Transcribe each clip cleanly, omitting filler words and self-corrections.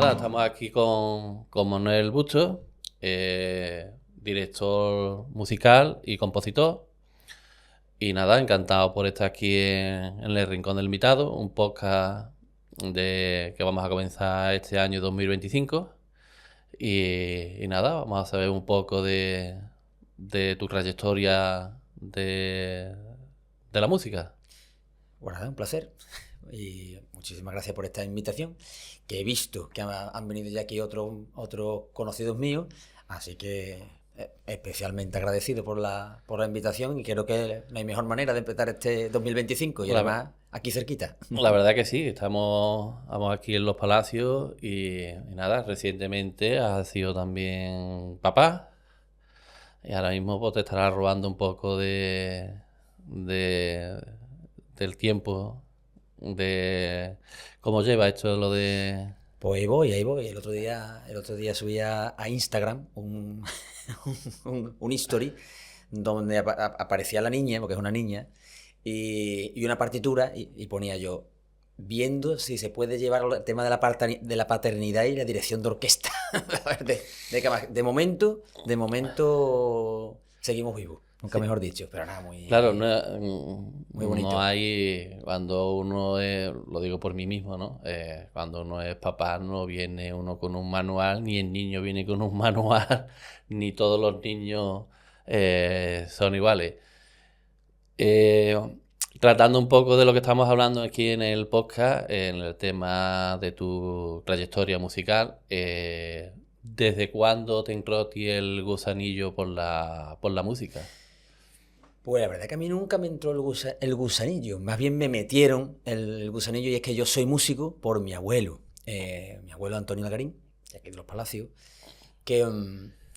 nada, estamos aquí con Manuel Bustos, director musical y compositor. Y nada, encantado por estar aquí en el Rincón del Invitado, un podcast que vamos a comenzar este año 2025. Y nada, vamos a saber un poco de tu trayectoria de la música. Bueno, nada, un placer y muchísimas gracias por esta invitación, que he visto que han venido ya aquí otros conocidos míos, así que especialmente agradecido por la invitación y creo que no hay mejor manera de empezar este 2025 y La, además aquí cerquita. la verdad que sí, estamos aquí en Los Palacios y nada, recientemente has sido también papá y ahora mismo pues, te estarás robando un poco de- del tiempo de cómo lleva esto lo de... Pues ahí voy. El otro día subí a Instagram un story donde aparecía la niña, porque es una niña, y una partitura, y ponía yo, viendo si se puede llevar el tema de la paternidad y la dirección de orquesta. De momento seguimos vivos, nunca Sí. mejor dicho, pero nada, Claro, muy no bonito. hay, cuando uno es, lo digo por mí mismo, ¿no? Cuando uno es papá no viene uno con un manual, ni el niño viene con un manual, ni todos los niños son iguales. Eh, Tratando un poco de lo que estamos hablando aquí en el podcast, en el tema de tu trayectoria musical, ¿desde cuándo te entró a ti el gusanillo por la música? Pues la verdad que a mí nunca me entró el gusanillo, más bien me metieron el gusanillo, y es que yo soy músico por mi abuelo Antonio Lagarín, de aquí de Los Palacios, que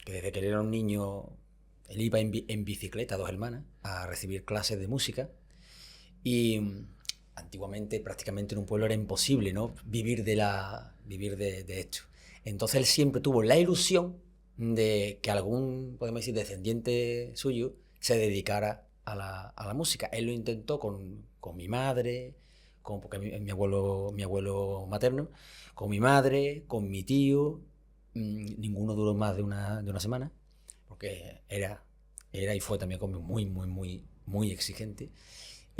desde que él era un niño, él iba en bicicleta, dos hermanas, a recibir clases de música, y antiguamente prácticamente en un pueblo era imposible, ¿no? Vivir de esto. Entonces él siempre tuvo la ilusión de que algún, podemos decir, descendiente suyo se dedicara a la música. Él lo intentó con mi madre, porque mi abuelo materno, con mi madre, con mi tío. Ninguno duró más de una semana, porque era y fue también como muy, muy, muy, muy exigente.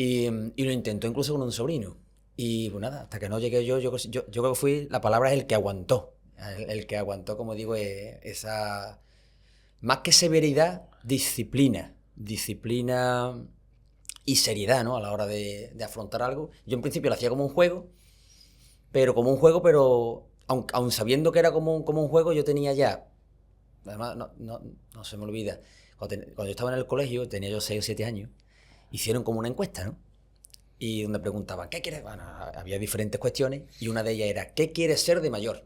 Y lo intentó incluso con un sobrino. Y pues nada, hasta que no llegué yo creo que fui, la palabra es el que aguantó. El que aguantó, como digo, esa, más que severidad, disciplina. Disciplina y seriedad, ¿no? A la hora de afrontar algo. Yo en principio lo hacía como un juego, pero aun sabiendo que era como un juego, yo tenía ya, además no se me olvida, cuando yo estaba en el colegio, tenía yo 6 o 7 años, hicieron como una encuesta, ¿no? Y donde preguntaban, ¿qué quieres? Bueno, había diferentes cuestiones y una de ellas era, ¿qué quieres ser de mayor?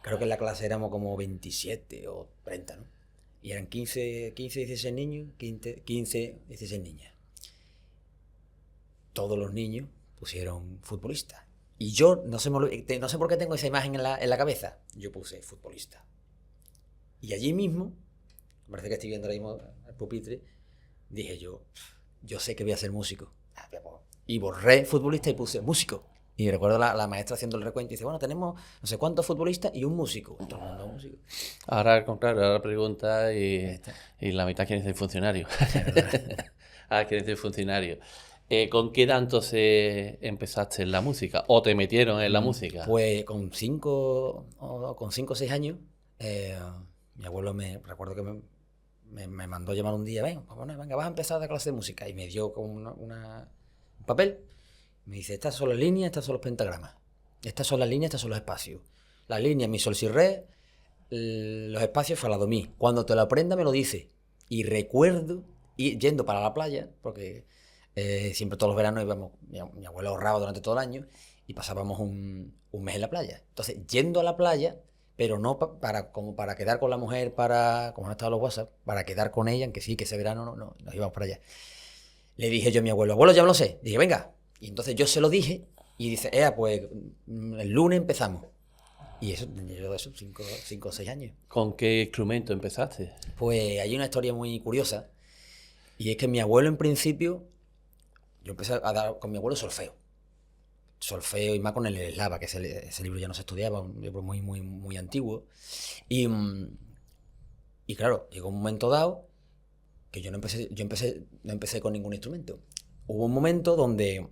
Creo que en la clase éramos como 27 o 30, ¿no? Y eran 15 16 niños, 15 16 niñas. Todos los niños pusieron futbolista. Y yo no sé por qué tengo esa imagen en la cabeza. Yo puse futbolista. Y allí mismo, me parece que estoy viendo ahora mismo el pupitre, dije yo sé que voy a ser músico. Y borré futbolista y puse músico. Y recuerdo la maestra haciendo el recuento y dice, bueno, tenemos no sé cuántos futbolistas y un músico. Todo el mundo músico. Ahora, al contrario, ahora pregunta y la mitad quieren ser funcionarios. Ahora quieren ser funcionarios. ¿Con qué edad entonces empezaste en la música? ¿O te metieron en la música? Pues con cinco o 6 años, mi abuelo recuerdo que me mandó llamar un día, venga, vas a empezar a dar clase de música. Y me dio como un papel. Me dice, estas son las líneas, estas son los pentagramas. Estas son las líneas, estos son los espacios. Las líneas, mi, sol, si, re. Los espacios, fa, la, do, mi. Cuando te lo aprenda, me lo dice. Y recuerdo yendo para la playa, porque siempre todos los veranos íbamos, mi abuelo ahorraba durante todo el año y pasábamos un mes en la playa. Entonces, yendo a la playa, pero no como para quedar con la mujer, como no estaban los WhatsApp, para quedar con ella, que sí, que ese verano no, nos íbamos para allá. Le dije yo a mi abuelo, ya me lo sé. Dije, venga. Y entonces yo se lo dije y dice, pues el lunes empezamos. Y eso, yo de esos 5 o 6 años. ¿Con qué instrumento empezaste? Pues hay una historia muy curiosa. Y es que mi abuelo en principio, yo empecé a dar con mi abuelo solfeo. solfeo y más con el eslava, que ese libro ya no se estudiaba, un libro muy, muy, muy antiguo. Y claro, llegó un momento dado que yo no empecé con ningún instrumento. Hubo un momento donde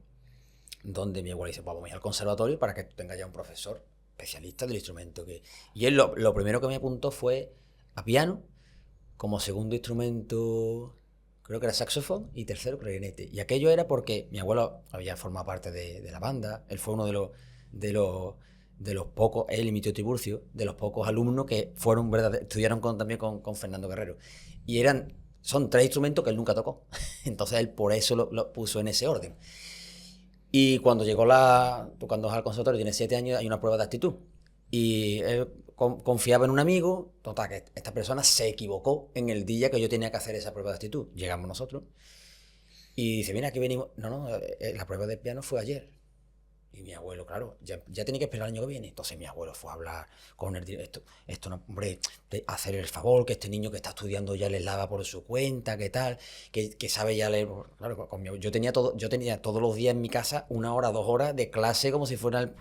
mi abuela dice, pues vamos a ir al conservatorio para que tengas ya un profesor especialista del instrumento. Y él lo primero que me apuntó fue a piano, como segundo instrumento creo que era saxofón y tercero clarinete. Y aquello era porque mi abuelo había formado parte de la banda, él fue uno de los pocos, él y mi tío Tiburcio, de los pocos alumnos que fueron estudiaron también con Fernando Guerrero. Y son 3 instrumentos que él nunca tocó. Entonces él por eso lo puso en ese orden. Y cuando cuando vas al conservatorio, tienes 7 años, hay una prueba de actitud. Y él confiaba en un amigo, total, que esta persona se equivocó en el día que yo tenía que hacer esa prueba de actitud. Llegamos nosotros y dice, mira, aquí venimos. No, la prueba de piano fue ayer. Y mi abuelo, claro, ya tenía que esperar el año que viene. Entonces mi abuelo fue a hablar con el director. Esto no, hombre, hacer el favor, que este niño que está estudiando ya le lava por su cuenta, que tal, que sabe ya leer. Claro, yo tenía todos los días en mi casa 1 hora, 2 horas de clase como si fuera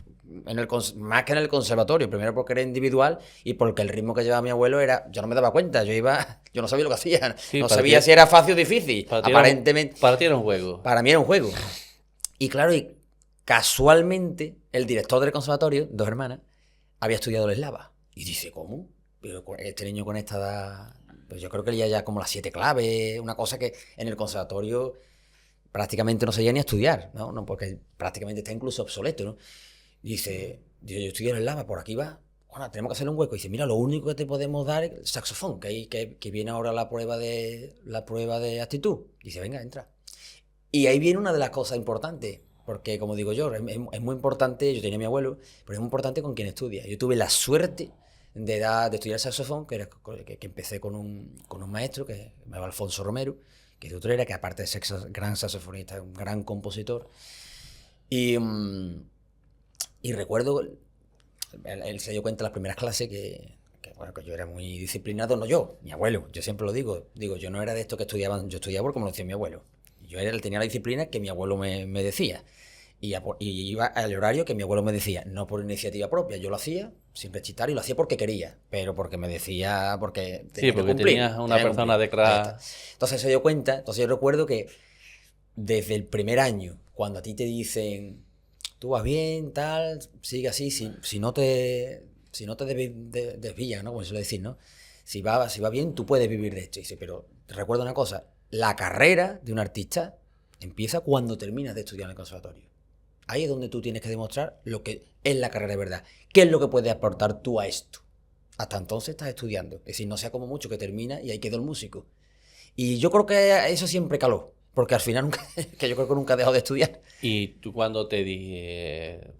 más que en el conservatorio. Primero porque era individual y porque el ritmo que llevaba mi abuelo yo no me daba cuenta, yo no sabía lo que hacía, Sí, no sabía si era fácil o difícil. Aparentemente. Para ti era un juego. Para mí era un juego. Y claro, casualmente, el director del conservatorio, 2 hermanas, había estudiado el eslava. Y dice, ¿cómo? Pero este niño con esta edad, pues yo creo que leía ya como las 7 claves, una cosa que en el conservatorio prácticamente no se llega ni a estudiar, ¿no? Porque prácticamente está incluso obsoleto, ¿no? Y dice, yo estudié el eslava, por aquí va. Bueno, tenemos que hacerle un hueco. Y dice, mira, lo único que te podemos dar es el saxofón, que viene ahora la prueba de actitud. Y dice, venga, entra. Y ahí viene una de las cosas importantes. Porque, como digo yo, es muy importante, yo tenía a mi abuelo, pero es muy importante con quien estudia. Yo tuve la suerte de estudiar saxofón, que empecé con un maestro, que me llama Alfonso Romero, que es de Utrera, que aparte de ser gran saxofonista, es un gran compositor. Y recuerdo, él se dio cuenta en las primeras clases que yo era muy disciplinado, no yo, mi abuelo, yo siempre lo digo, yo no era de estos que estudiaban, yo estudiaba como lo decía mi abuelo. Tenía la disciplina que mi abuelo me decía. Y iba al horario que mi abuelo me decía, no por iniciativa propia, yo lo hacía sin rechitar y lo hacía porque quería, pero porque me decía, porque tenía que cumplir. Tenías una persona detrás. Entonces se dio cuenta, entonces yo recuerdo que desde el primer año, cuando a ti te dicen, tú vas bien, tal, sigue así, si no te desvías, ¿no? Como se suele decir, ¿no? Si va bien, tú puedes vivir de esto. Y dice, pero te recuerdo una cosa, la carrera de un artista empieza cuando terminas de estudiar en el conservatorio. Ahí es donde tú tienes que demostrar lo que es la carrera de verdad. ¿Qué es lo que puedes aportar tú a esto? Hasta entonces estás estudiando. Es decir, no sea como mucho que termina y ahí quedó el músico. Y yo creo que eso siempre caló. Porque al final que yo creo que nunca he dejado de estudiar. Y tú cuando te dije,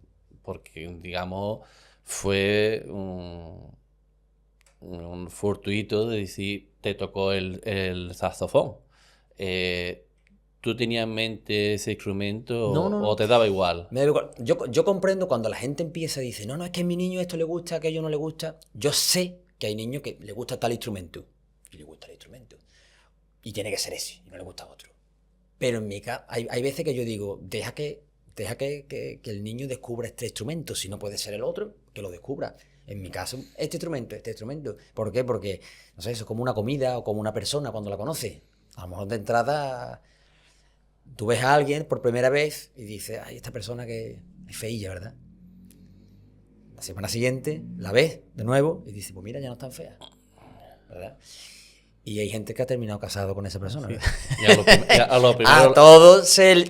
porque digamos fue un fortuito de decir, te tocó el saxofón. ¿Tú tenías en mente ese instrumento No. o te daba igual? Me da igual. Yo comprendo cuando la gente empieza y dice, no, es que a mi niño esto le gusta, aquello no le gusta. Yo sé que hay niños que le gusta tal instrumento. Y le gusta el instrumento. Y tiene que ser ese, y no le gusta otro. Pero en mi caso, hay veces que yo digo, deja que el niño descubra este instrumento. Si no puede ser el otro, que lo descubra. En mi caso, este instrumento. ¿Por qué? Porque, no sé, eso es como una comida o como una persona cuando la conoce. A lo mejor de entrada, tú ves a alguien por primera vez y dices, ay, esta persona que es feilla, ¿verdad? La semana siguiente la ves de nuevo y dices, pues mira, ya no es tan fea, ¿verdad? Y hay gente que ha terminado casado con esa persona, ¿verdad? Sí.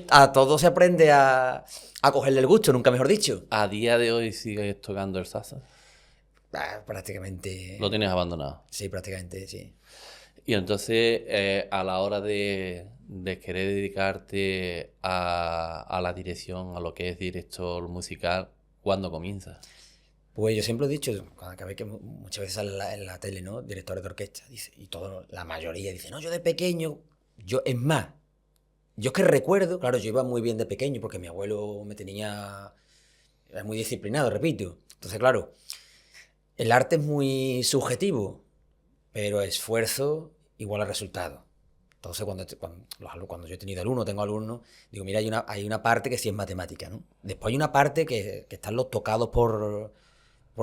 A todos se aprende a cogerle el gusto, nunca mejor dicho. ¿A día de hoy sigues tocando el saxo? Prácticamente. ¿Lo tienes abandonado? Sí, prácticamente, sí. Y entonces, a la hora de querer dedicarte a la dirección, a lo que es director musical, ¿cuándo comienzas? Pues yo siempre he dicho, cada vez que muchas veces en la tele, ¿no? Directores de orquesta, dice, y la mayoría dice, no, yo de pequeño, es más, yo es que recuerdo, claro, yo iba muy bien de pequeño porque mi abuelo era muy disciplinado, repito. Entonces, claro, el arte es muy subjetivo, pero esfuerzo igual a resultado. Entonces, cuando yo he tenido alumnos, tengo alumnos, digo, mira, hay una parte que sí es matemática, ¿no? Después hay una parte que están los tocados por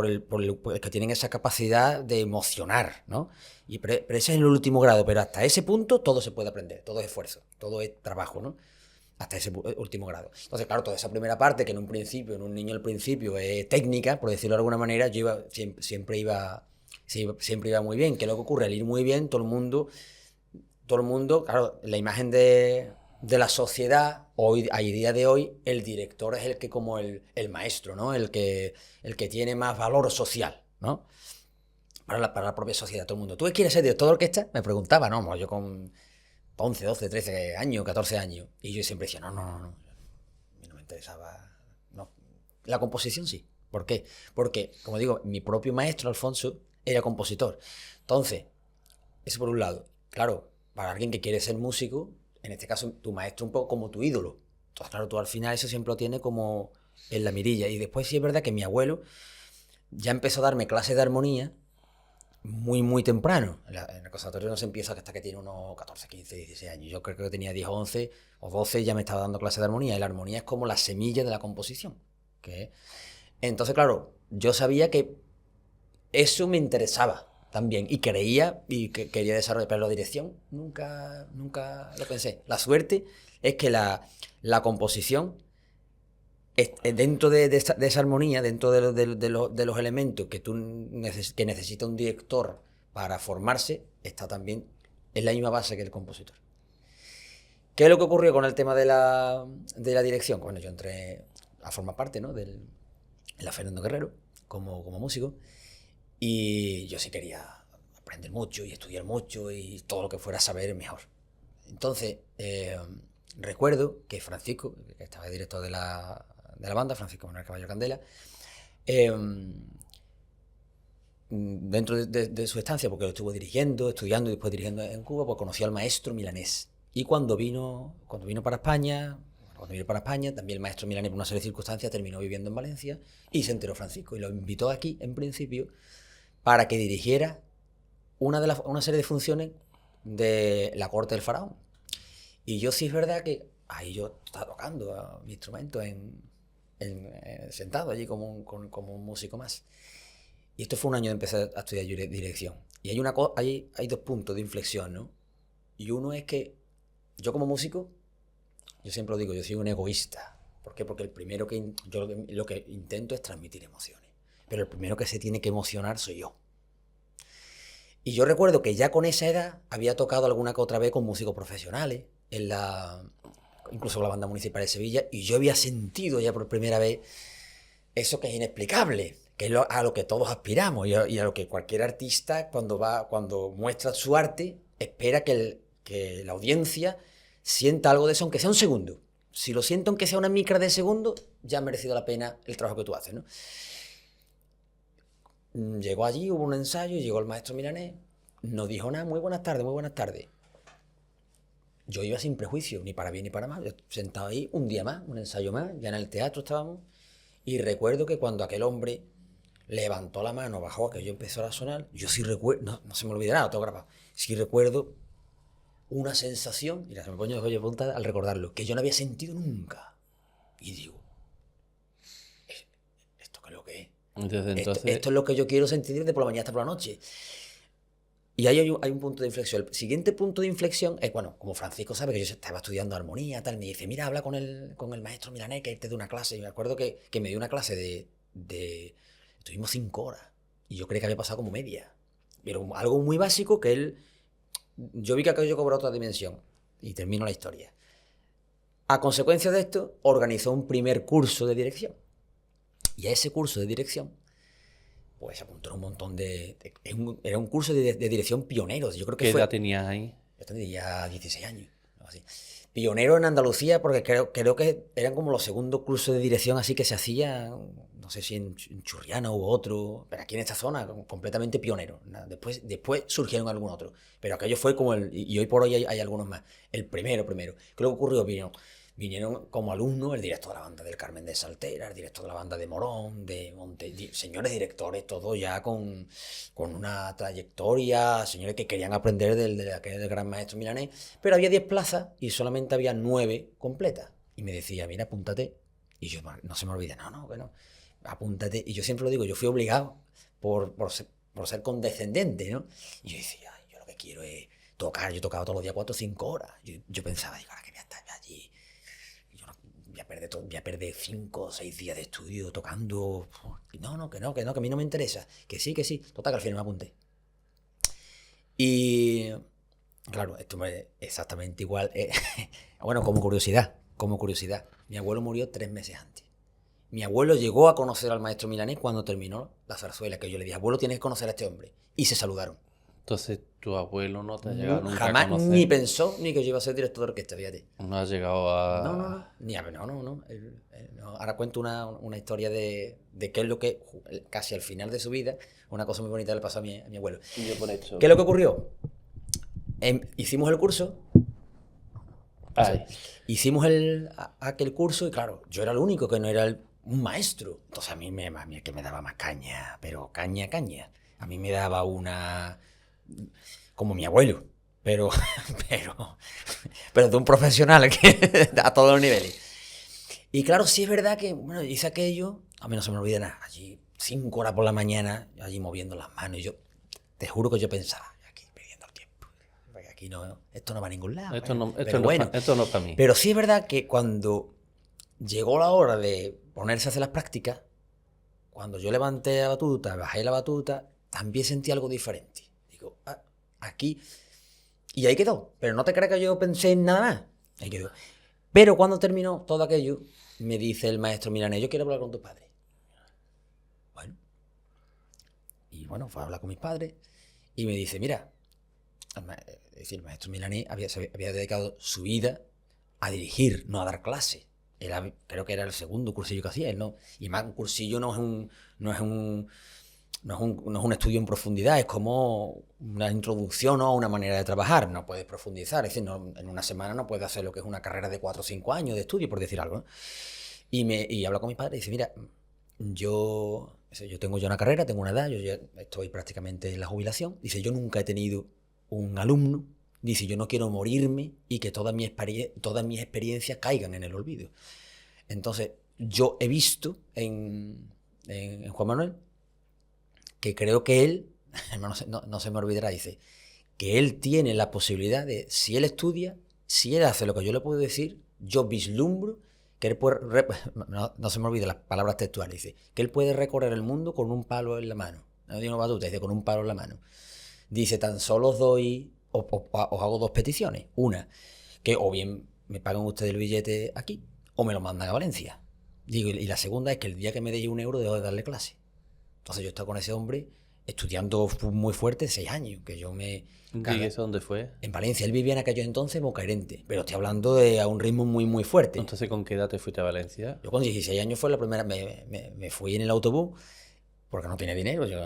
el que tienen esa capacidad de emocionar, ¿no? Pero ese es el último grado, pero hasta ese punto todo se puede aprender, todo es esfuerzo, todo es trabajo, ¿no? Hasta ese último grado. Entonces, claro, toda esa primera parte, que en un niño al principio es técnica, por decirlo de alguna manera, siempre iba muy bien. ¿Qué es lo que ocurre? Al ir muy bien, todo el mundo, claro, la imagen de la sociedad, hoy, a día de hoy, el director es el que como el maestro, ¿no? El que tiene más valor social, ¿no? Para la propia sociedad, todo el mundo. ¿Tú qué quieres ser director de orquesta? Me preguntaba, ¿no? Pues yo con 11, 12, 13 años, 14 años. Y yo siempre decía, no. A mí no me interesaba. No. La composición sí. ¿Por qué? Porque, como digo, mi propio maestro, Alfonso, era compositor. Entonces, eso por un lado. Claro, para alguien que quiere ser músico, en este caso, tu maestro un poco como tu ídolo. Entonces, claro, tú al final eso siempre lo tienes como en la mirilla. Y después sí es verdad que mi abuelo ya empezó a darme clases de armonía muy temprano. En el conservatorio no se empieza hasta que tiene unos 14, 15, 16 años. Yo creo que tenía 10, 11 o 12 ya me estaba dando clases de armonía. Y la armonía es como la semilla de la composición. Entonces, claro, yo sabía que eso me interesaba también y creía y que quería desarrollar, pero la dirección nunca lo pensé. La suerte es que la composición dentro de esa armonía, dentro de los elementos que necesita un director para formarse, está también en la misma base que el compositor. ¿Qué es lo que ocurrió con el tema de la dirección? Bueno, yo entré a formar parte, ¿no? en la Fernando Guerrero como músico, y yo sí quería aprender mucho y estudiar mucho y todo lo que fuera saber mejor. Entonces, recuerdo que Francisco, que estaba director de la banda, Francisco Manuel Caballo Candela, dentro de su estancia, porque lo estuvo dirigiendo, estudiando y después dirigiendo en Cuba, pues conoció al maestro milanés. Y cuando vino para España, también el maestro milanés, por una serie de circunstancias, terminó viviendo en Valencia y se enteró Francisco y lo invitó aquí, en principio, para que dirigiera una serie de funciones de la corte del faraón. Y yo sí es verdad que ahí yo estaba tocando mi instrumento sentado allí como un músico más. Y esto fue un año de empezar a estudiar dirección. Y hay dos puntos de inflexión, ¿no? Y uno es que yo como músico, yo siempre lo digo, yo soy un egoísta. ¿Por qué? Porque yo lo que intento es transmitir emociones. Pero el primero que se tiene que emocionar soy yo. Y yo recuerdo que ya con esa edad había tocado alguna que otra vez con músicos profesionales, incluso con la banda municipal de Sevilla, y yo había sentido ya por primera vez eso que es inexplicable, que es a lo que todos aspiramos y a lo que cualquier artista cuando muestra su arte espera que la audiencia sienta algo de eso, aunque sea un segundo. Si lo siento aunque sea una micra de segundo, ya ha merecido la pena el trabajo que tú haces, ¿no? Llegó allí, hubo un ensayo, llegó el maestro milanés, no dijo nada, muy buenas tardes. Yo iba sin prejuicio, ni para bien ni para mal, yo sentado ahí un día más, un ensayo más, ya en el teatro estábamos, y recuerdo que cuando aquel hombre levantó la mano, bajó, aquello empezó a sonar, yo sí recuerdo, no se me olvidará, lo tengo grabado, sí recuerdo una sensación, mira, se me pone los vellos de punta al recordarlo, que yo no había sentido nunca. Y digo, ¿esto qué es lo que es? Esto es lo que yo quiero sentir desde por la mañana hasta por la noche. Y ahí hay un punto de inflexión. El siguiente punto de inflexión es, bueno, como Francisco sabe que yo estaba estudiando armonía, tal, me dice, mira, habla con el maestro milanés que te dé una clase. Y me acuerdo que me dio una clase estuvimos 5 horas. Y yo creí que había pasado como media. Pero algo muy básico que yo vi que aquello cobró otra dimensión. Y termino la historia. A consecuencia de esto, organizó un primer curso de dirección. Y a ese curso de dirección, pues se apuntó un montón era un curso de dirección pioneros. Yo creo que ¿Qué edad tenías ahí? Yo tendría 16 años, algo así. Pionero en Andalucía, porque creo que eran como los segundos cursos de dirección así que se hacían, no sé si en Churriana u otro, pero aquí en esta zona, completamente pionero. Después surgieron algún otro, pero aquello fue como y hoy por hoy hay algunos más. El primero. ¿Qué es lo que ocurrió? Vinieron como alumnos el director de la banda del Carmen de Saltera, el director de la banda de Morón, señores directores, todos ya con una trayectoria, señores que querían aprender del gran maestro milanés, pero había 10 plazas y solamente había 9 completas. Y me decía, mira, apúntate. Y yo no se me olvida, no, que no, apúntate. Y yo siempre lo digo, yo fui obligado por ser condescendente, ¿no? Y yo decía, yo lo que quiero es tocar. Yo tocaba todos los días 4 o 5 horas. Yo pensaba, digo, ahora que voy a estar allí, voy a perder 5 o 6 días de estudio tocando. Y no, que a mí no me interesa. Que sí. Total, que al final me apunté. Y claro, esto es exactamente igual. Bueno, como curiosidad. Mi abuelo murió 3 meses antes. Mi abuelo llegó a conocer al maestro milanés cuando terminó la zarzuela, que yo le dije, abuelo, tienes que conocer a este hombre. Y se saludaron. Entonces, tu abuelo no te ha llegado nunca jamás a conocer. Ni pensó ni que yo iba a ser director de orquesta, fíjate. No has llegado a... No. Ni a ver, no. No. Ahora cuento una historia de qué es lo que, casi al final de su vida, una cosa muy bonita le pasó a mi abuelo. Yo por hecho... ¿Qué es lo que ocurrió? Hicimos el curso. Ay. Hicimos aquel curso y claro, yo era el único que no era un maestro. Entonces a mí que me daba más caña, pero caña. A mí me daba una... como mi abuelo, pero de un profesional que a todos los niveles. Y claro, sí es verdad que, bueno, hice aquello, a mí no se me olvida nada, allí 5 horas por la mañana, allí moviendo las manos, y yo te juro que yo pensaba, aquí perdiendo el tiempo, porque aquí no, esto no va a ningún lado. Esto no es para mí. Pero sí es verdad que cuando llegó la hora de ponerse a hacer las prácticas, cuando yo levanté la batuta, bajé la batuta, también sentí algo diferente. Digo, aquí... Y ahí quedó. Pero no te creas que yo pensé en nada más. Ahí quedó. Pero cuando terminó todo aquello, me dice el maestro milanés, yo quiero hablar con tus padres. Bueno. Y bueno, fue a hablar con mis padres. Y me dice, mira, el maestro milanés había dedicado su vida a dirigir, no a dar clases. Creo que era el segundo cursillo que hacía él, ¿no? Y más, un cursillo no es un estudio en profundidad, es como una introducción a una manera de trabajar. No puedes profundizar, es decir, en una semana no puedes hacer lo que es una carrera de 4 o 5 años de estudio, por decir algo, ¿no? Y habla con mi padre y dice, mira, yo tengo ya una carrera, tengo una edad, yo ya estoy prácticamente en la jubilación. Dice, yo nunca he tenido un alumno. Dice, yo no quiero morirme y que todas mis experiencias caigan en el olvido. Entonces, yo he visto en Juan Manuel que creo que él, no se me olvidará, dice, que él tiene la posibilidad de, si él estudia, si él hace lo que yo le puedo decir, yo vislumbro que él puede, no se me olvida las palabras textuales, dice, que él puede recorrer el mundo con un palo en la mano. No digo batuta, dice, con un palo en la mano. Dice, tan solo os hago 2 peticiones. Una, que o bien me pagan ustedes el billete aquí, o me lo mandan a Valencia. Digo, y la segunda es que el día que me deis 1 euro dejo de darle clase. Entonces yo he estado con ese hombre estudiando muy fuerte 6 años, que yo me... ¿Y eso dónde fue? En Valencia. Él vivía en aquellos entonces en Bocairente, pero estoy hablando de a un ritmo muy fuerte. Entonces, ¿con qué edad te fuiste a Valencia? Yo con 16 años fue la primera... Me fui en el autobús porque no tenía dinero. Yo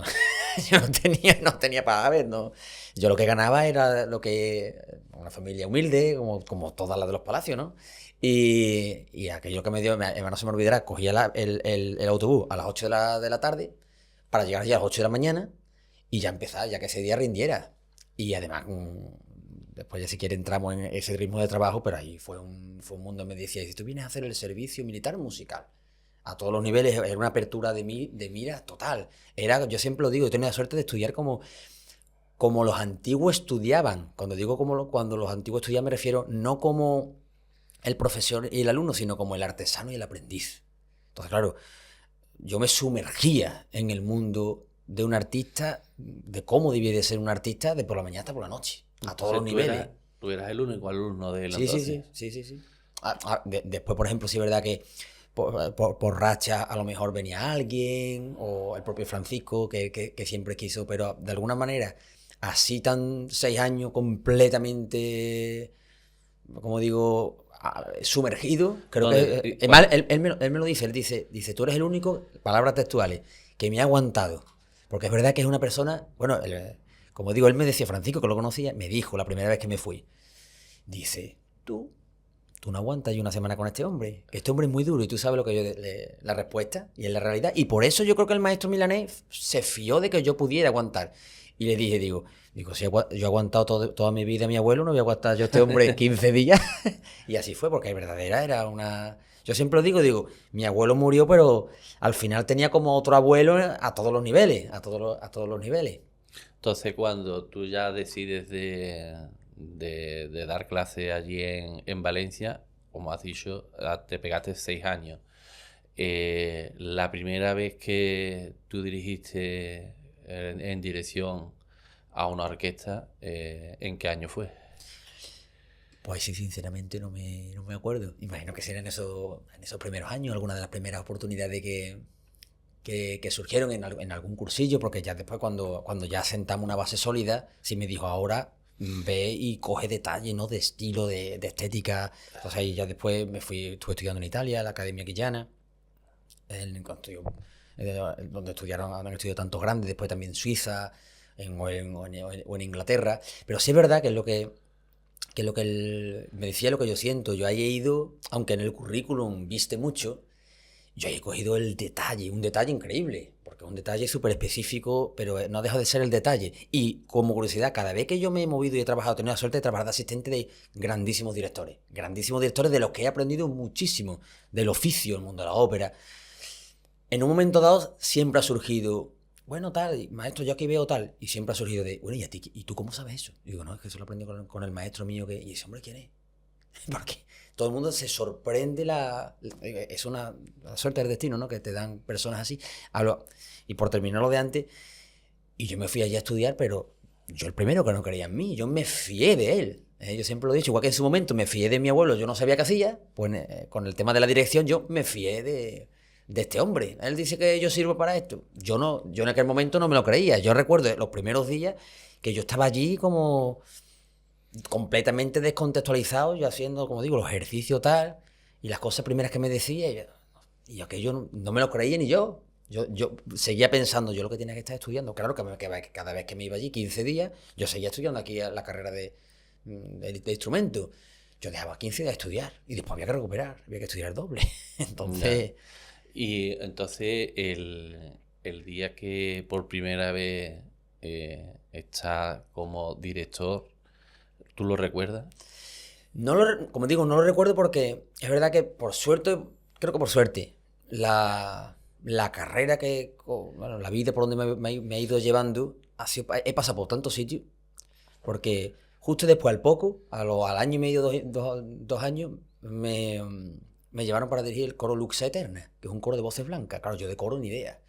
no tenía para ver, ¿no? Yo lo que ganaba era lo que... Una familia humilde, como todas las de los palacios, ¿no? Y aquello que me dio... No se me olvidará, cogía el autobús a las 8 de la tarde para llegar ya a las 8 de la mañana y ya empezar, ya que ese día rindiera. Y además, después ya si quiere entramos en ese ritmo de trabajo, pero ahí fue un mundo. Me decía, si tú vienes a hacer el servicio militar musical, a todos los niveles, era una apertura de mira total. Yo siempre lo digo, he tenido la suerte de estudiar como los antiguos estudiaban. Cuando digo cuando los antiguos estudiaban me refiero no como el profesor y el alumno, sino como el artesano y el aprendiz. Entonces, claro, yo me sumergía en el mundo de un artista, de cómo debía de ser un artista de por la mañana hasta por la noche, a todos los niveles. Tú eras el único alumno de él. Sí. Después, por ejemplo, sí es verdad que por racha a lo mejor venía alguien, o el propio Francisco, que siempre quiso, pero de alguna manera, así tan 6 años completamente, como digo, sumergido, creo que... Él me lo dice, él dice, tú eres el único, palabras textuales, que me ha aguantado. Porque es verdad que es una persona, bueno, como digo, él me decía, Francisco, que lo conocía, me dijo la primera vez que me fui, dice, tú tú no aguantas y una semana con este hombre. Este hombre es muy duro y tú sabes lo que yo la respuesta y es la realidad. Y por eso yo creo que el maestro milanés se fió de que yo pudiera aguantar. Y le dije, digo, si yo he aguantado toda mi vida a mi abuelo, no voy a aguantar yo a este hombre 15 días. Y así fue, porque verdadera era una... Yo siempre lo digo, mi abuelo murió, pero al final tenía como otro abuelo a todos los niveles, a todos los niveles. Entonces, cuando tú ya decides de dar clase allí en Valencia, como has dicho, te pegaste 6 años. La primera vez que tú dirigiste en dirección a una orquesta, ¿en qué año fue? Pues sí, sinceramente no me acuerdo. Imagino que será en esos primeros años, alguna de las primeras oportunidades que surgieron en algún cursillo, porque ya después cuando ya sentamos una base sólida, sí me dijo, ahora ve y coge detalle, ¿no? De estilo, de estética. Entonces ahí ya después estuve estudiando en Italia, en la Academia Quillana, donde han estudiado tantos grandes, después también en Suiza o en Inglaterra. Pero sí es verdad que es lo que me decía lo que yo siento. Yo ahí he ido, aunque en el currículum viste mucho, yo he cogido el detalle, un detalle increíble, porque es un detalle súper específico, pero no deja de ser el detalle. Y como curiosidad, cada vez que yo me he movido y he trabajado, he tenido la suerte de trabajar de asistente de grandísimos directores de los que he aprendido muchísimo, del oficio, el mundo de la ópera. En un momento dado siempre ha surgido, bueno, tal, maestro, yo aquí veo tal, y siempre ha surgido de, bueno, ¿y tú cómo sabes eso? Y digo, no, es que eso lo aprendí con el maestro mío, y ese hombre, ¿quién es? Porque todo el mundo se sorprende, es la suerte del destino, ¿no? Que te dan personas así. Y por terminar lo de antes, y yo me fui allí a estudiar, pero yo el primero que no creía en mí, yo me fié de él. Yo siempre lo he dicho, igual que en su momento me fié de mi abuelo, yo no sabía qué hacía, pues con el tema de la dirección yo me fié de este hombre. Él dice que yo sirvo para esto. Yo en aquel momento no me lo creía. Yo recuerdo los primeros días que yo estaba allí como completamente descontextualizado, yo haciendo, como digo, los ejercicios tal, y las cosas primeras que me decía, y aquello no me lo creía ni yo. Yo seguía pensando, yo lo que tenía que estar estudiando, claro que cada vez que me iba allí, 15 días, yo seguía estudiando aquí la carrera de instrumento. Yo dejaba 15 días de estudiar y después había que recuperar, había que estudiar doble. Entonces... Y entonces el día que por primera vez estás como director, ¿tú lo recuerdas? Como digo, no lo recuerdo porque es verdad que por suerte, creo que por suerte, la carrera bueno, la vida por donde me ha ido llevando, he pasado por tantos sitios, porque justo después, al año y medio, 2 años, me llevaron para dirigir el coro Lux Aeterna, que es un coro de voces blancas. Claro, yo de coro ni idea.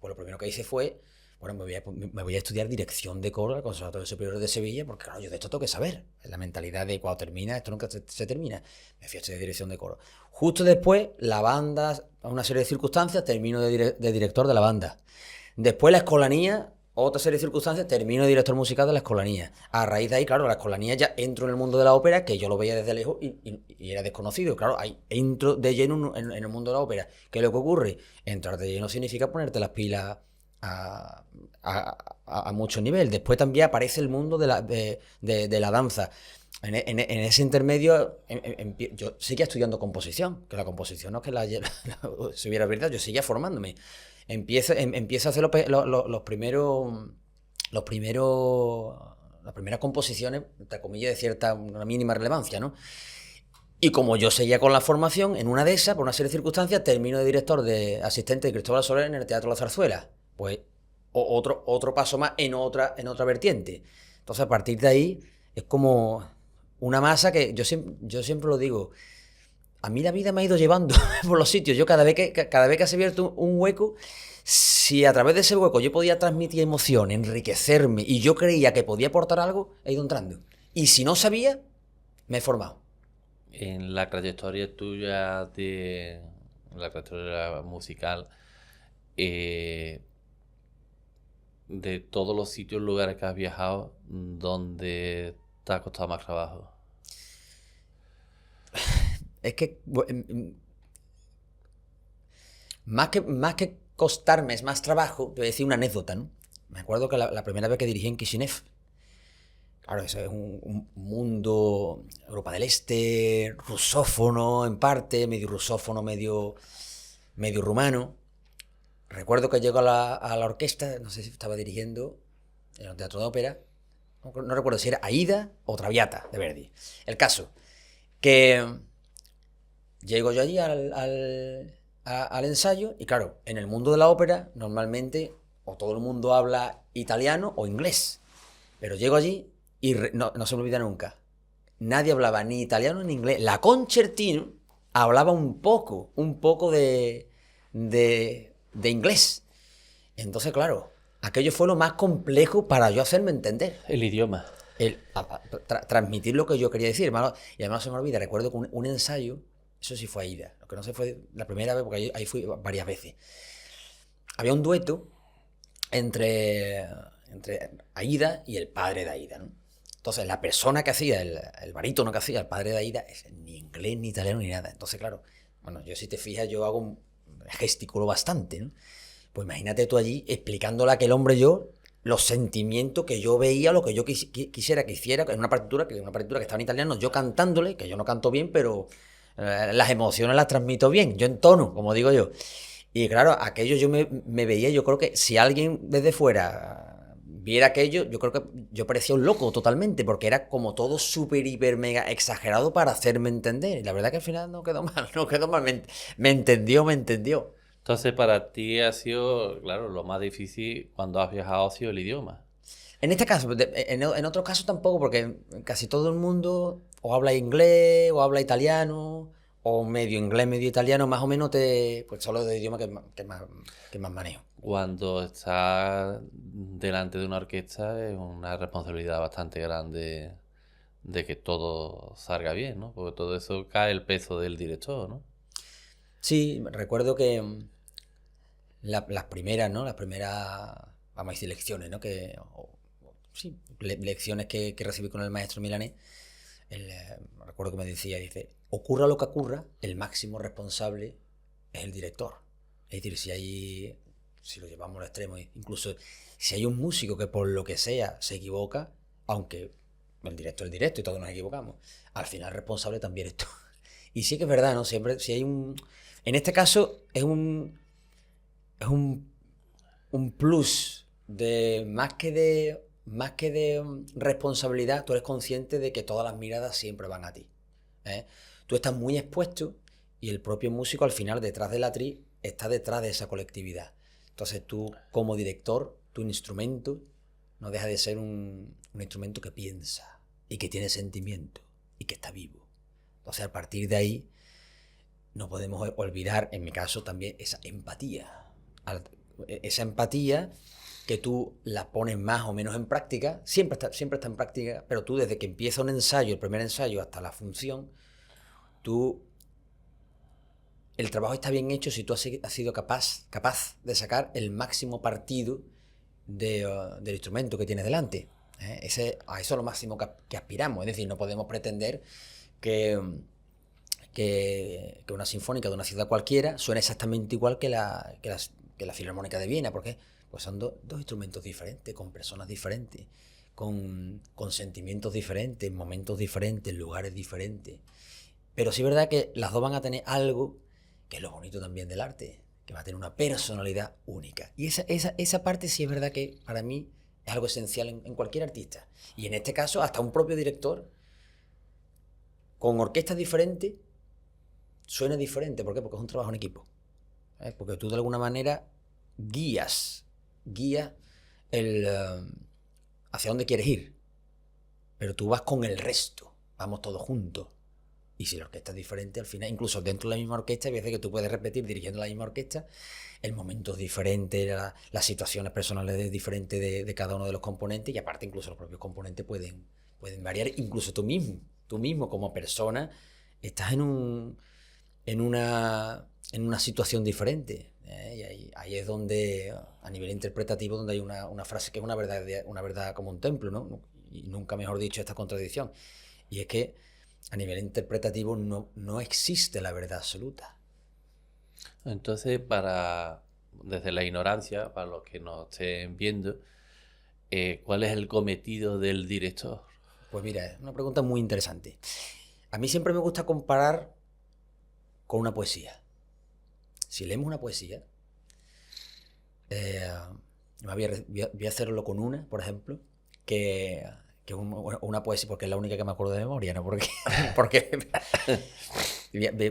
Pues lo primero que hice fue, bueno, me voy a estudiar dirección de coro al Conservatorio Superior de Sevilla, porque claro, yo de esto tengo que saber. Es la mentalidad de cuando termina, esto nunca se termina. Me fui a estudiar dirección de coro. Justo después, la banda, a una serie de circunstancias, termino de director de la banda. Después la escolanía, otra serie de circunstancias, termino de director musical de la escolanía. A raíz de ahí, claro, la escolanía ya entro en el mundo de la ópera, que yo lo veía desde lejos y era desconocido. Claro, ahí entro de lleno en el mundo de la ópera. ¿Qué es lo que ocurre? Entrar de lleno significa ponerte las pilas a mucho nivel. Después también aparece el mundo de la danza. En ese intermedio, yo seguía estudiando composición, que la composición no es que si hubiera verdad, yo seguía formándome. Empiezo a hacer los primeros, las primeras composiciones, entre comillas, de cierta, una mínima relevancia, ¿no? Y como yo seguía con la formación, en una de esas, por una serie de circunstancias, termino de director de asistente de Cristóbal Soler en el Teatro La Zarzuela. Pues otro paso más en otra vertiente. Entonces, a partir de ahí, es como una masa que yo siempre lo digo. A mí la vida me ha ido llevando por los sitios. Yo cada vez que se abierto un hueco, si a través de ese hueco yo podía transmitir emoción, enriquecerme, y yo creía que podía aportar algo, he ido entrando. Y si no sabía, me he formado. En la trayectoria tuya la trayectoria musical, de todos los sitios, lugares que has viajado, ¿dónde te ha costado más trabajo? Es que más que costarme, es más trabajo. Te voy a decir una anécdota, ¿no? Me acuerdo que la primera vez que dirigí en Kishinev, Claro, eso es un mundo, Europa del Este, rusófono en parte, medio rusófono, medio rumano. Recuerdo que llego a la orquesta, no sé si estaba dirigiendo en el Teatro de Ópera, no recuerdo si era Aida o Traviata de Verdi. El caso, que llego yo allí al ensayo y claro, en el mundo de la ópera normalmente o todo el mundo habla italiano o inglés, pero llego allí y no se me olvida nunca, nadie hablaba ni italiano ni inglés. La concertino hablaba un poco de inglés. Entonces, claro, aquello fue lo más complejo para yo hacerme entender. El idioma. Transmitir lo que yo quería decir, hermano. Y además no se me olvida, recuerdo que un ensayo, eso sí fue Aida, lo que no sé fue la primera vez, porque ahí fui varias veces. Había un dueto entre Aida y el padre de Aida, ¿no? Entonces, la persona que hacía, el barítono que hacía, el padre de Aida, es ni inglés, ni italiano, ni nada. Entonces, claro, bueno, yo si te fijas, yo gesticulo bastante, ¿no? Pues imagínate tú allí explicándole a aquel hombre yo los sentimientos que yo veía, lo que yo quisiera que hiciera, en una partitura que estaba en italiano, yo cantándole, que yo no canto bien, pero las emociones las transmito bien, yo entono, como digo yo. Y claro, aquello yo me veía, yo creo que si alguien desde fuera viera aquello, yo creo que yo parecía un loco totalmente, porque era como todo súper, hiper, mega exagerado para hacerme entender. Y la verdad que al final no quedó mal, no quedó mal, me entendió, me entendió. Entonces, para ti ha sido, claro, lo más difícil cuando has viajado ha sido el idioma. En este caso, en otros casos tampoco, porque casi todo el mundo o habla inglés, o habla italiano, o medio inglés, medio italiano, más o menos pues solo de idioma que más manejo. Cuando estás delante de una orquesta es una responsabilidad bastante grande de que todo salga bien, ¿no? Porque todo eso cae el peso del director, ¿no? Sí, recuerdo que las primeras, ¿no? Las primeras, vamos a decir, lecciones, ¿no? Sí, lecciones que recibí con el maestro milanés. Recuerdo que me decía, dice, ocurra lo que ocurra, el máximo responsable es el director. Es decir, si lo llevamos al extremo, incluso si hay un músico que por lo que sea se equivoca, aunque el directo es el directo y todos nos equivocamos, al final el responsable también es tú. Y sí que es verdad, ¿no? Siempre, si hay en este caso es un plus de más que de responsabilidad, tú eres consciente de que todas las miradas siempre van a ti, ¿eh? Tú estás muy expuesto y el propio músico al final detrás del atril está detrás de esa colectividad. Entonces tú como director, tu instrumento no deja de ser un instrumento que piensa y que tiene sentimiento y que está vivo. Entonces a partir de ahí no podemos olvidar, en mi caso también, esa empatía. Esa empatía que tú la pones más o menos en práctica, siempre está en práctica, pero tú desde que empieza un ensayo, el primer ensayo hasta la función, el trabajo está bien hecho si tú has sido capaz de sacar el máximo partido del instrumento que tienes delante. A eso es lo máximo que aspiramos, es decir, no podemos pretender que una sinfónica de una ciudad cualquiera suene exactamente igual que la Filarmónica de Viena, porque pues son dos instrumentos diferentes, con personas diferentes, con sentimientos diferentes, momentos diferentes, lugares diferentes. Pero sí es verdad que las dos van a tener algo que es lo bonito también del arte, que va a tener una personalidad única. Y esa parte sí es verdad que para mí es algo esencial en cualquier artista. Y en este caso hasta un propio director con orquestas diferentes suena diferente. ¿Por qué? Porque es un trabajo en equipo. Porque tú de alguna manera guías hacia dónde quieres ir. Pero tú vas con el resto. Vamos todos juntos. Y si la orquesta es diferente, al final, incluso dentro de la misma orquesta, hay veces que tú puedes repetir dirigiendo la misma orquesta, el momento es diferente, las situaciones personales diferentes de cada uno de los componentes, y aparte incluso los propios componentes pueden variar. Incluso tú mismo como persona, estás en una situación diferente. Y ahí es donde, a nivel interpretativo, donde hay una frase que es una verdad como un templo, ¿no? Y nunca mejor dicho esta contradicción. Y es que a nivel interpretativo no existe la verdad absoluta. Entonces, desde la ignorancia, para los que nos estén viendo, ¿cuál es el cometido del director? Pues mira, es una pregunta muy interesante. A mí siempre me gusta comparar con una poesía. Si leemos una poesía, voy a hacerlo con una, por ejemplo, que una poesía, porque es la única que me acuerdo de memoria, ¿no? Porque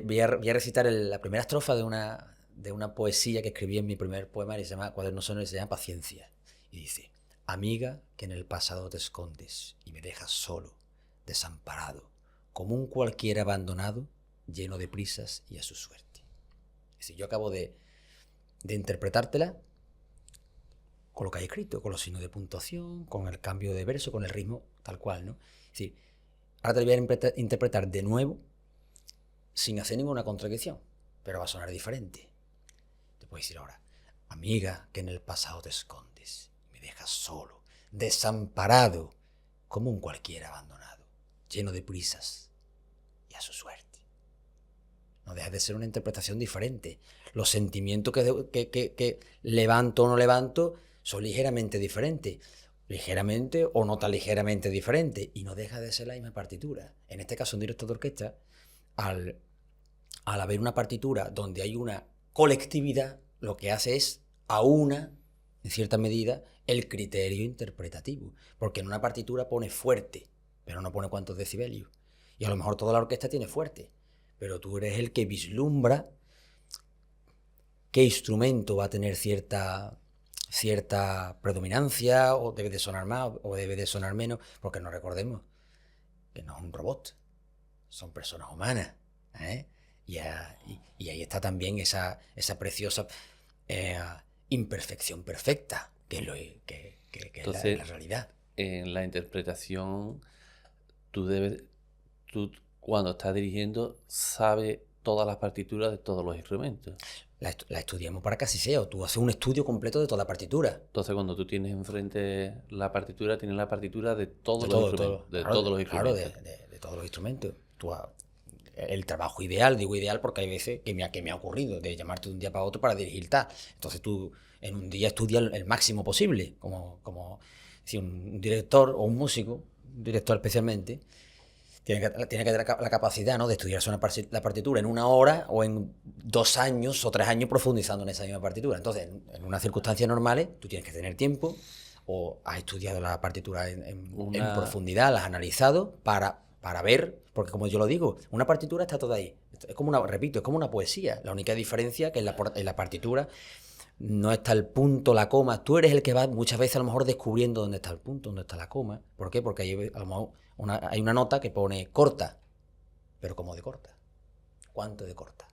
voy a recitar la primera estrofa de una poesía que escribí en mi primer poema, que se llama Cuadernos Sonoros, y se llama Paciencia. Y dice: amiga, que en el pasado te escondes y me dejas solo, desamparado, como un cualquiera abandonado, lleno de prisas y a su suerte. Es decir, yo acabo de interpretártela con lo que hay escrito, con los signos de puntuación, con el cambio de verso, con el ritmo, tal cual, ¿no? Es decir, ahora te lo voy a interpretar de nuevo, sin hacer ninguna contradicción, pero va a sonar diferente. Te puedo decir ahora: amiga, que en el pasado te escondes y me dejas solo, desamparado, como un cualquiera abandonado, lleno de prisas y a su suerte. No deja de ser una interpretación diferente. Los sentimientos que levanto o no levanto son ligeramente diferentes. Ligeramente o no tan ligeramente diferentes. Y no deja de ser la misma partitura. En este caso, un director de orquesta, al haber una partitura donde hay una colectividad, lo que hace es aúna, en cierta medida, el criterio interpretativo. Porque en una partitura pone fuerte, pero no pone cuántos decibelios. Y a lo mejor toda la orquesta tiene fuerte, pero tú eres el que vislumbra qué instrumento va a tener cierta predominancia, o debe de sonar más o debe de sonar menos, porque no recordemos que no es un robot, son personas humanas, ¿eh? Y ahí está también esa preciosa imperfección perfecta, que es Entonces, la realidad. En la interpretación, tú cuando estás dirigiendo, sabes todas las partituras de todos los instrumentos. La estudiamos para que así sea, o tú haces un estudio completo de toda la partitura. Entonces, cuando tú tienes enfrente la partitura, tienes la partitura de todos los instrumentos. De todos los instrumentos. Claro, de todos los instrumentos. El trabajo ideal, digo ideal porque hay veces que me ha ocurrido de llamarte de un día para otro para dirigir tal. Entonces tú en un día estudias el máximo posible, como si un director o un músico, un director especialmente, tiene que tener la capacidad, ¿no?, de estudiarse la partitura en 1 hora o en 2 años o 3 años profundizando en esa misma partitura. Entonces, en unas circunstancias normales, tú tienes que tener tiempo, o has estudiado la partitura en profundidad, la has analizado para ver, porque como yo lo digo, una partitura está toda ahí. Es como una poesía. La única diferencia es que en la partitura no está el punto, la coma. Tú eres el que va muchas veces a lo mejor descubriendo dónde está el punto, dónde está la coma. ¿Por qué? Porque a lo mejor hay una nota que pone corta, pero ¿cómo de corta? ¿Cuánto de corta?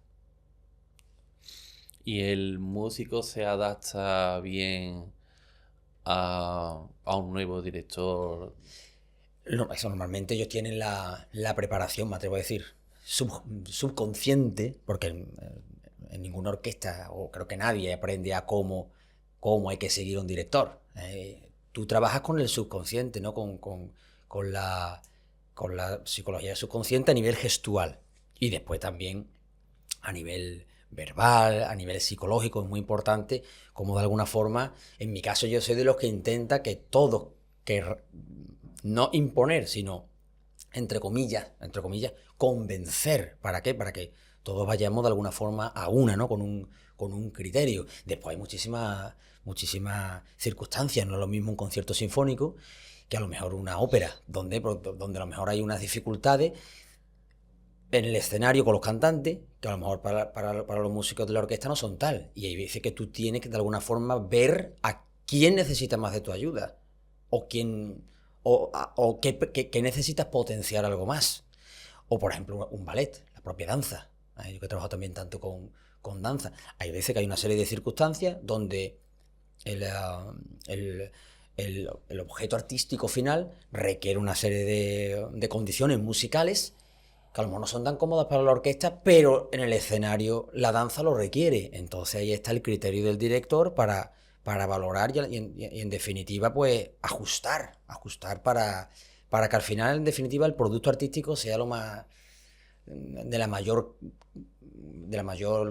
¿Y el músico se adapta bien a un nuevo director? Eso normalmente ellos tienen la preparación, me atrevo a decir, subconsciente, porque en ninguna orquesta, o creo que nadie aprende a cómo hay que seguir un director. Tú trabajas con el subconsciente, ¿no? Con la psicología subconsciente a nivel gestual, y después también a nivel verbal, a nivel psicológico. Es muy importante como de alguna forma, en mi caso yo soy de los que intenta que todos, que no imponer, sino entre comillas, convencer. ¿Para qué? Para que todos vayamos de alguna forma a una, ¿no? Con un criterio. Después hay muchísimas circunstancias. No es lo mismo un concierto sinfónico que a lo mejor una ópera, donde a lo mejor hay unas dificultades en el escenario con los cantantes, que a lo mejor para los músicos de la orquesta no son tal. Y hay veces que tú tienes que de alguna forma ver a quién necesita más de tu ayuda, o qué necesitas potenciar algo más. O por ejemplo un ballet, la propia danza. Yo que he trabajado también tanto con danza. Hay veces que hay una serie de circunstancias donde el objeto artístico final requiere una serie de condiciones musicales que a lo mejor no son tan cómodas para la orquesta, pero en el escenario la danza lo requiere. Entonces ahí está el criterio del director para valorar y en definitiva pues ajustar para que al final en definitiva el producto artístico sea lo más de la mayor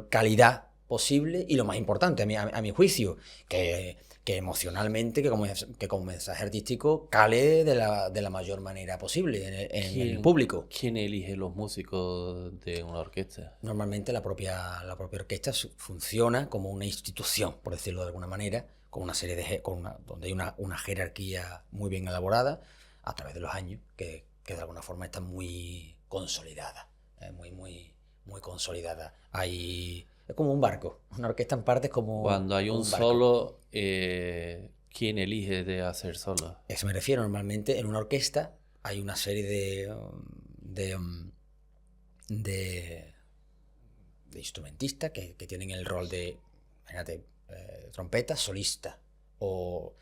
calidad posible y lo más importante, a mi juicio, que emocionalmente, que como mensaje artístico cale de la mayor manera posible en el público. ¿Quién elige los músicos de una orquesta? Normalmente la propia orquesta funciona como una institución, por decirlo de alguna manera, con una serie donde hay una jerarquía muy bien elaborada a través de los años, que de alguna forma está muy consolidada, muy consolidada. Es como un barco, una orquesta en parte es como Cuando hay un barco. solo, ¿quién elige de hacer solo? A eso me refiero. Normalmente en una orquesta hay una serie de instrumentistas que tienen el rol de, imagínate, trompeta solista, o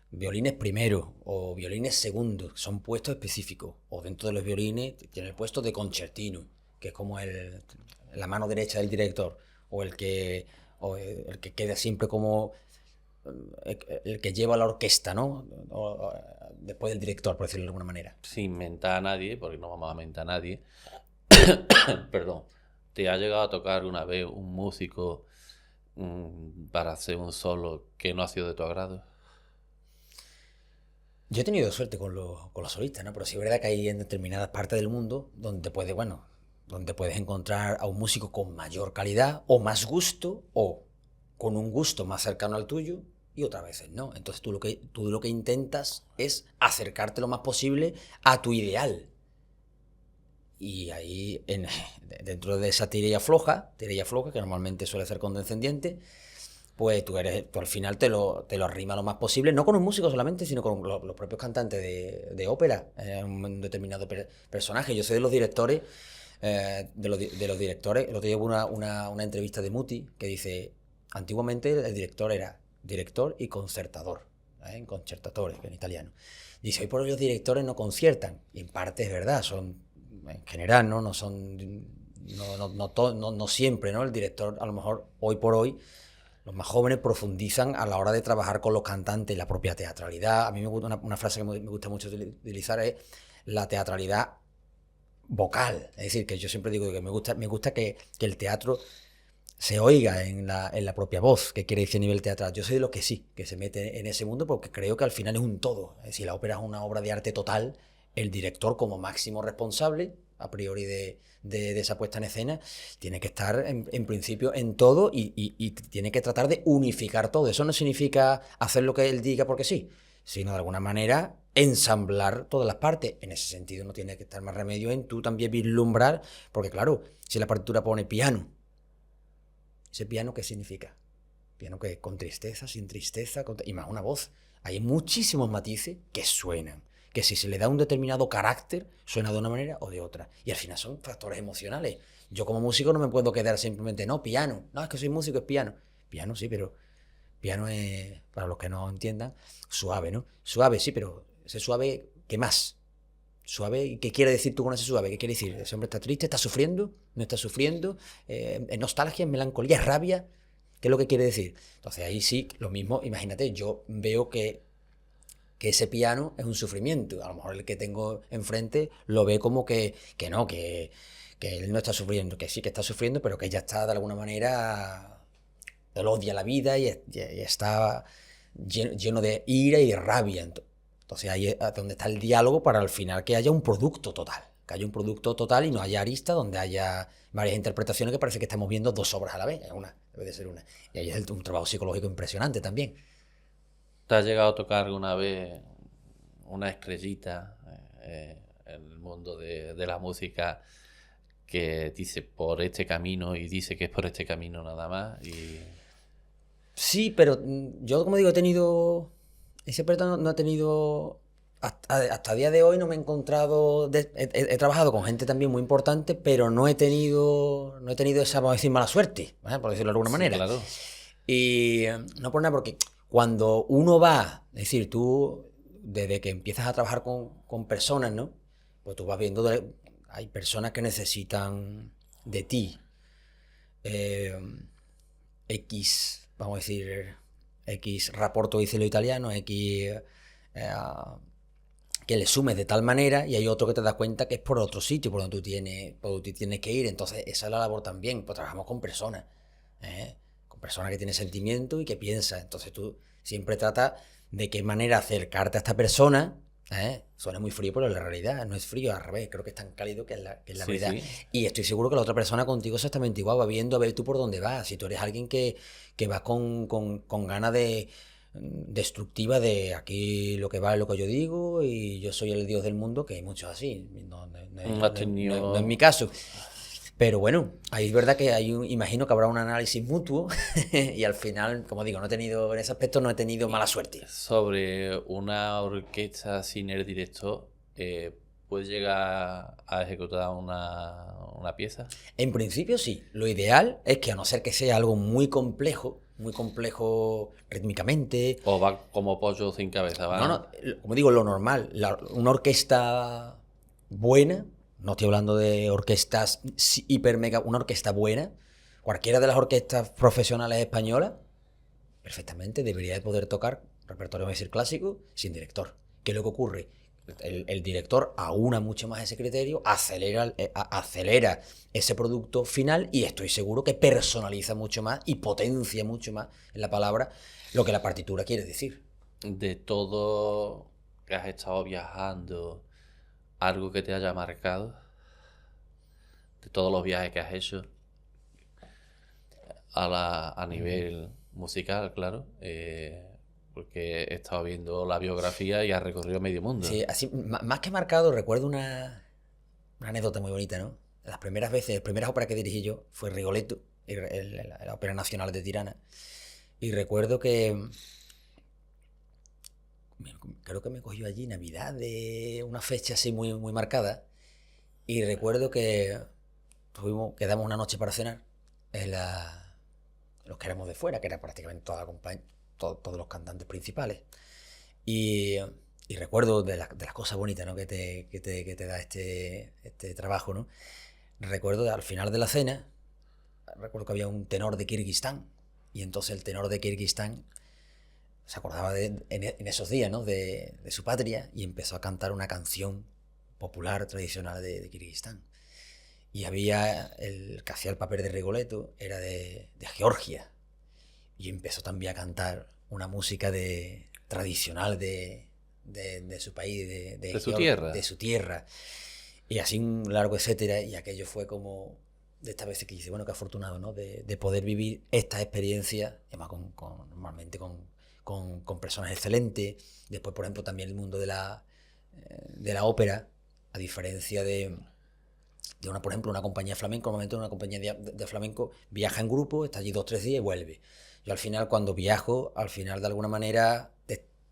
violines primero, o violines segundo, son puestos específicos, o dentro de los violines tiene el puesto de concertino, que es como la mano derecha del director, o el que queda siempre como el que lleva la orquesta, ¿no? Después del director, por decirlo de alguna manera. Sin mentar a nadie, porque no vamos a mentar a nadie. Perdón. ¿Te ha llegado a tocar una vez un músico para hacer un solo que no ha sido de tu agrado? Yo he tenido suerte con los solistas, ¿no? Pero sí es verdad que hay en determinadas partes del mundo donde puedes encontrar a un músico con mayor calidad o más gusto o con un gusto más cercano al tuyo y otras veces no. Entonces tú lo que intentas es acercarte lo más posible a tu ideal. Y ahí, dentro de esa tirilla floja, que normalmente suele ser condescendiente, pues tú al final te lo arrima lo más posible, no con un músico solamente, sino con los propios cantantes de ópera, un determinado personaje. Yo soy de los directores, el otro día hubo una entrevista de Muti que dice, antiguamente el director era director y concertador, en concertatore, que en italiano. Dice, hoy por hoy los directores no conciertan, y en parte es verdad, son, en general, no son, no siempre, ¿no? El director, a lo mejor, hoy por hoy, los más jóvenes profundizan a la hora de trabajar con los cantantes, la propia teatralidad. A mí me gusta una frase que me gusta mucho utilizar, es la teatralidad vocal. Es decir, que yo siempre digo que me gusta que el teatro se oiga en la propia voz, que quiere decir a nivel teatral. Yo soy de los que sí, que se mete en ese mundo porque creo que al final es un todo. Es decir, la ópera es una obra de arte total, el director como máximo responsable, a priori de esa puesta en escena, tiene que estar en principio en todo y tiene que tratar de unificar todo. Eso no significa hacer lo que él diga porque sí, sino de alguna manera ensamblar todas las partes. En ese sentido no tiene que estar más remedio en tú también vislumbrar, porque claro, si la partitura pone piano, ¿ese piano qué significa? Piano que con tristeza, sin tristeza, y más una voz. Hay muchísimos matices que suenan, que si se le da un determinado carácter, suena de una manera o de otra. Y al final son factores emocionales. Yo como músico no me puedo quedar simplemente, no, piano. No, es que soy músico, es piano. Piano sí, pero piano es, para los que no entiendan, suave, ¿no? Suave sí, pero ese suave, ¿qué más? Suave, ¿qué quiere decir tú con ese suave? ¿Qué quiere decir? ¿Ese hombre está triste? ¿Está sufriendo? ¿No está sufriendo? ¿Es nostalgia? ¿Es melancolía? ¿Es rabia? ¿Qué es lo que quiere decir? Entonces ahí sí, lo mismo, imagínate, yo veo que ese piano es un sufrimiento. A lo mejor el que tengo enfrente lo ve como que no, que él no está sufriendo, que sí que está sufriendo, pero que ya está de alguna manera, él odia la vida y está lleno de ira y de rabia. Entonces ahí es donde está el diálogo para al final que haya un producto total. Que haya un producto total y no haya arista donde haya varias interpretaciones que parece que estamos viendo dos obras a la vez. Debe de ser una. Y ahí es un trabajo psicológico impresionante también. ¿Te has llegado a tocar alguna vez una estrellita en el mundo de la música que dice por este camino y dice que es por este camino nada más? Sí, pero yo, como digo, ese proyecto no he tenido, hasta el día de hoy no me he encontrado, he trabajado con gente también muy importante, pero no he tenido esa, vamos a decir, mala suerte, ¿vale? Por decirlo de alguna manera. Claro. Y no por nada, porque cuando uno va, es decir, tú, desde que empiezas a trabajar con personas, ¿no? Pues tú vas viendo, hay personas que necesitan de ti X, vamos a decir, X rapporto, dice lo italiano, X que le sumes de tal manera, y hay otro que te das cuenta que es por otro sitio por donde tú tienes que ir. Entonces esa es la labor también, pues trabajamos con personas, con personas que tienen sentimiento y que piensan. Entonces tú siempre tratas de qué manera acercarte a esta persona. Suena muy frío, pero la realidad no es frío, al revés, creo que es tan cálido que es la Sí, verdad. sí. Y estoy seguro que la otra persona contigo es exactamente igual, va viendo a ver tú por dónde vas. Si tú eres alguien que va con ganas de destructiva de aquí lo que va es lo que yo digo y yo soy el dios del mundo, que hay muchos así, No has no es mi tenido... caso. Pero bueno, ahí es verdad que imagino que habrá un análisis mutuo y al final, como digo, en ese aspecto no he tenido mala suerte. Sobre una orquesta sin el director, ¿puedes llegar a ejecutar una pieza? En principio sí, lo ideal es que a no ser que sea algo muy complejo rítmicamente, ¿O va como pollo sin cabeza? no, ¿Va? no, como digo, lo normal, una orquesta buena, no estoy hablando de orquestas hiper mega, una orquesta buena, cualquiera de las orquestas profesionales españolas, perfectamente debería de poder tocar repertorio, voy a decir clásico, sin director. ¿Qué es lo que ocurre? El director aúna mucho más ese criterio, acelera ese producto final y estoy seguro que personaliza mucho más y potencia mucho más en la palabra lo que la partitura quiere decir. De todo que has estado viajando, algo que te haya marcado, de todos los viajes que has hecho, a nivel musical, claro, porque he estado viendo la biografía y has recorrido medio mundo. Sí, así, más que marcado, recuerdo una anécdota muy bonita, ¿no? Las primeras veces, las primeras óperas que dirigí yo fue Rigoletto, la Ópera Nacional de Tirana. Y recuerdo que creo que me cogió allí Navidad, de una fecha así muy marcada. Y recuerdo que quedamos una noche para cenar en los que éramos de fuera, que era prácticamente todos los cantantes principales. Y, y recuerdo de las cosas bonitas, ¿no? que te da este trabajo, ¿no? Recuerdo al final de la cena, recuerdo que había un tenor de Kirguistán, y entonces el tenor de Kirguistán se acordaba en esos días, ¿no? de su patria y empezó a cantar una canción popular tradicional de Kirguistán. Y había el que hacía el papel de Rigoletto, era de Georgia, y empezó también a cantar una música tradicional de su país, De su tierra. de su tierra, y así un largo etcétera, y aquello fue como de estas veces que dice, bueno, qué afortunado, ¿no? De poder vivir esta experiencia, además normalmente con personas excelentes. Después, por ejemplo, también el mundo de la ópera, a diferencia por ejemplo, una compañía flamenco, normalmente una compañía de flamenco viaja en grupo, está allí 2 o 3 días y vuelve. Yo al final, cuando viajo, al final de alguna manera,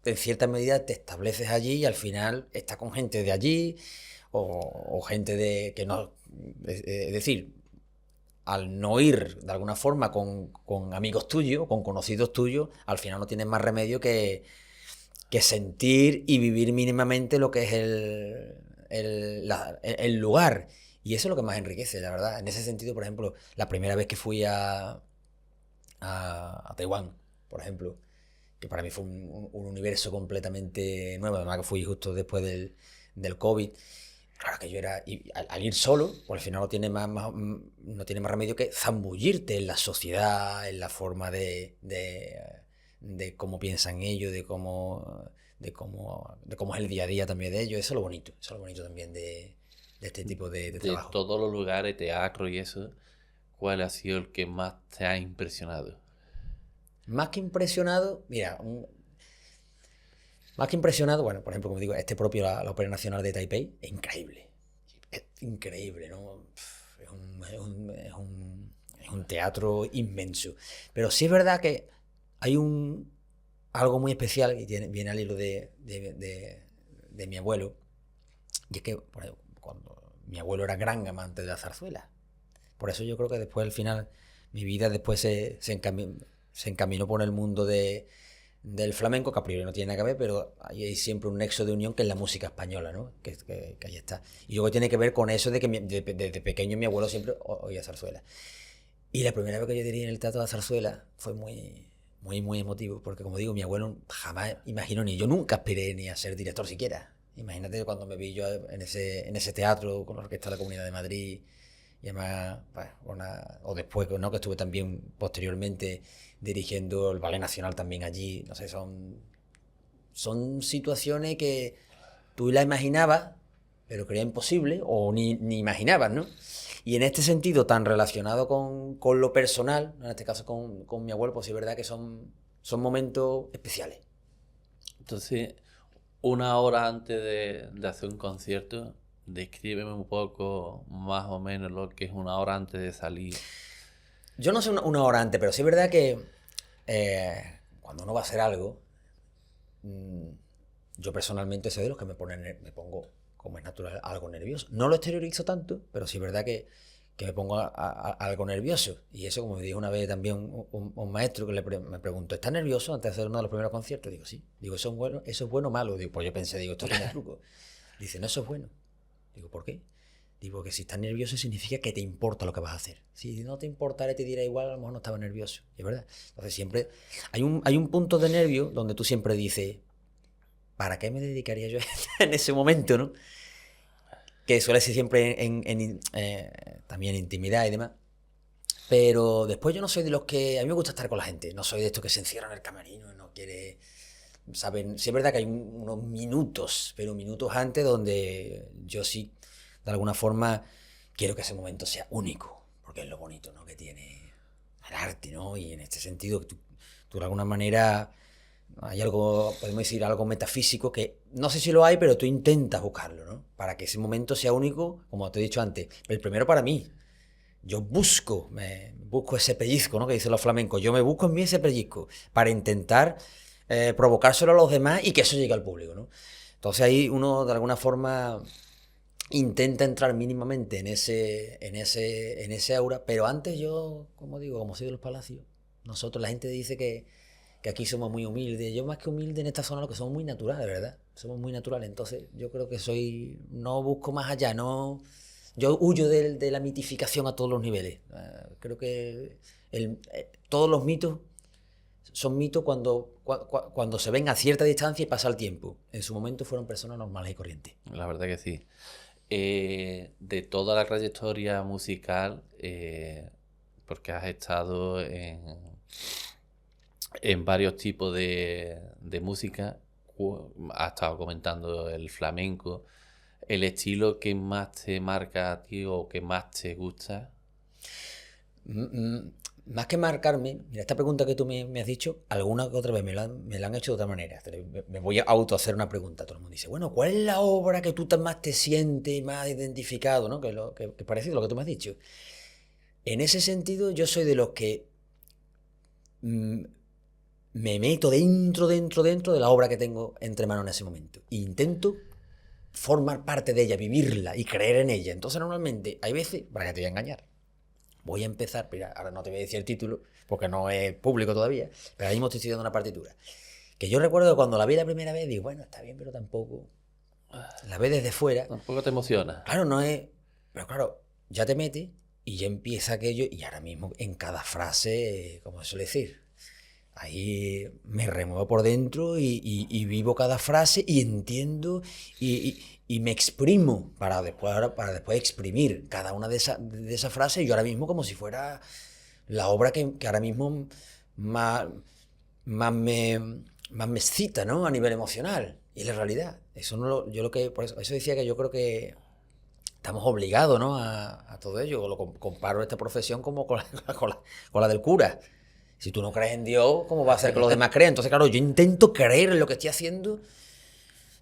en cierta medida te estableces allí y al final estás con gente de allí o gente que no... Es decir, al no ir de alguna forma con amigos tuyos, con conocidos tuyos, al final no tienes más remedio que sentir y vivir mínimamente lo que es el lugar. Y eso es lo que más enriquece, la verdad. En ese sentido, por ejemplo, la primera vez que fui a Taiwán, por ejemplo, que para mí fue un universo completamente nuevo, además que fui justo después del COVID. Claro que yo al ir solo, pues al final no tiene más remedio que zambullirte en la sociedad, en la forma de cómo piensan ellos, de cómo es el día a día también de ellos. Eso es lo bonito también de este tipo de De trabajo. todos los lugares, teatro y eso, ¿cuál ha sido el que más te ha impresionado? Más que impresionado, mira, más que impresionado, bueno, por ejemplo, como digo, la Ópera Nacional de Taipei es increíble. Es increíble, ¿no? Es un teatro inmenso. Pero sí es verdad que hay algo muy especial y viene al hilo de mi abuelo. Y es que por ejemplo, cuando mi abuelo era gran amante de la zarzuela. Por eso yo creo que después, al final, mi vida después se encaminó por el mundo del flamenco, que a priori no tiene nada que ver, pero ahí hay siempre un nexo de unión que es la música española, ¿no? Que ahí está. Y luego tiene que ver con eso de que desde pequeño mi abuelo siempre oía zarzuela. Y la primera vez que yo dirigí en el Teatro de la Zarzuela fue muy emotivo, porque como digo, mi abuelo jamás imaginó, ni yo nunca aspiré ni a ser director siquiera. Imagínate cuando me vi yo en ese teatro con la Orquesta de la Comunidad de Madrid Y además, o después, ¿no? Que estuve también posteriormente dirigiendo el Ballet Nacional también allí. No sé, son situaciones que tú la imaginabas, pero creías imposible, o ni imaginabas, ¿no? Y en este sentido, tan relacionado con lo personal, en este caso con mi abuelo, pues sí es verdad que son momentos especiales. Entonces, una hora antes de hacer un concierto, descríbeme un poco más o menos lo que es una hora antes de salir. Yo no sé una hora antes, pero sí es verdad que cuando uno va a hacer algo, mm, yo personalmente soy de los que me pongo, como es natural, algo nervioso. No lo exteriorizo tanto, pero sí es verdad que me pongo algo nervioso. Y eso, como me dijo una vez también un maestro que me preguntó, ¿estás nervioso antes de hacer uno de los primeros conciertos? Digo, sí. Digo, ¿eso es bueno o malo? Digo, pues yo pensé, digo, esto tiene truco. Dice, no, eso es bueno. Digo, ¿por qué? Digo, que si estás nervioso significa que te importa lo que vas a hacer. Si no te importara, te diera igual, a lo mejor no estaba nervioso. Es verdad. Entonces siempre hay un punto de nervio donde tú siempre dices, ¿para qué me dedicaría yo en ese momento, no? Que suele ser siempre también intimidad y demás. Pero después yo no soy de los que... A mí me gusta estar con la gente. No soy de estos que se encierran en el camerino y no quiere... ¿Saben? Sí es verdad que hay unos minutos, pero minutos antes donde yo sí, de alguna forma, quiero que ese momento sea único. Porque es lo bonito, ¿no? Que tiene el arte, ¿no? Y en este sentido, tú de alguna manera... Hay algo, podemos decir, algo metafísico que no sé si lo hay, pero tú intentas buscarlo, ¿no? Para que ese momento sea único, como te he dicho antes. El primero para mí. Yo busco ese pellizco, ¿no? Que dicen los flamencos. Yo me busco en mí ese pellizco para intentar provocárselo a los demás y que eso llegue al público, ¿no? Entonces ahí uno de alguna forma intenta entrar mínimamente en ese aura, pero antes yo, como digo, como soy de los palacios, nosotros, la gente dice que aquí somos muy humildes. Yo más que humilde en esta zona lo que somos muy naturales, ¿verdad? Somos muy naturales. Entonces yo creo que no busco más allá, no... Yo huyo de la mitificación a todos los niveles. Creo que todos los mitos son mitos cuando se ven a cierta distancia y pasa el tiempo. En su momento fueron personas normales y corrientes. La verdad que sí. De toda la trayectoria musical, porque has estado en varios tipos de música, has estado comentando el flamenco, el estilo que más te marca a ti o que más te gusta. Más que marcarme, mira, esta pregunta que tú me has dicho, alguna que otra vez me la han hecho de otra manera. Me voy a auto hacer una pregunta. Todo el mundo dice, bueno, ¿cuál es la obra que tú más te sientes, más identificado, ¿no? Que parecido a lo que tú me has dicho. En ese sentido, yo soy de los que me meto dentro de la obra que tengo entre manos en ese momento. E intento formar parte de ella, vivirla y creer en ella. Entonces, normalmente, hay veces, para que te voy a engañar, voy a empezar, mira, ahora no te voy a decir el título, porque no es público todavía, pero ahora mismo estoy estudiando una partitura. Que yo recuerdo que cuando la vi la primera vez, digo, bueno, está bien, pero tampoco... La ves desde fuera. Tampoco te emociona. Claro, no es... Pero claro, ya te metes y ya empieza aquello, y ahora mismo en cada frase, como se suele decir, ahí me remuevo por dentro y vivo cada frase y entiendo y me exprimo para después exprimir cada una de esas frases. Y yo ahora mismo como si fuera la obra que ahora mismo más me excita, ¿no? A nivel emocional. Y es la realidad. Eso por eso decía que yo creo que estamos obligados, ¿no? a todo ello. Comparo esta profesión como con la del cura. Si tú no crees en Dios, ¿cómo va a ser que los demás crean? Entonces, claro, yo intento creer en lo que estoy haciendo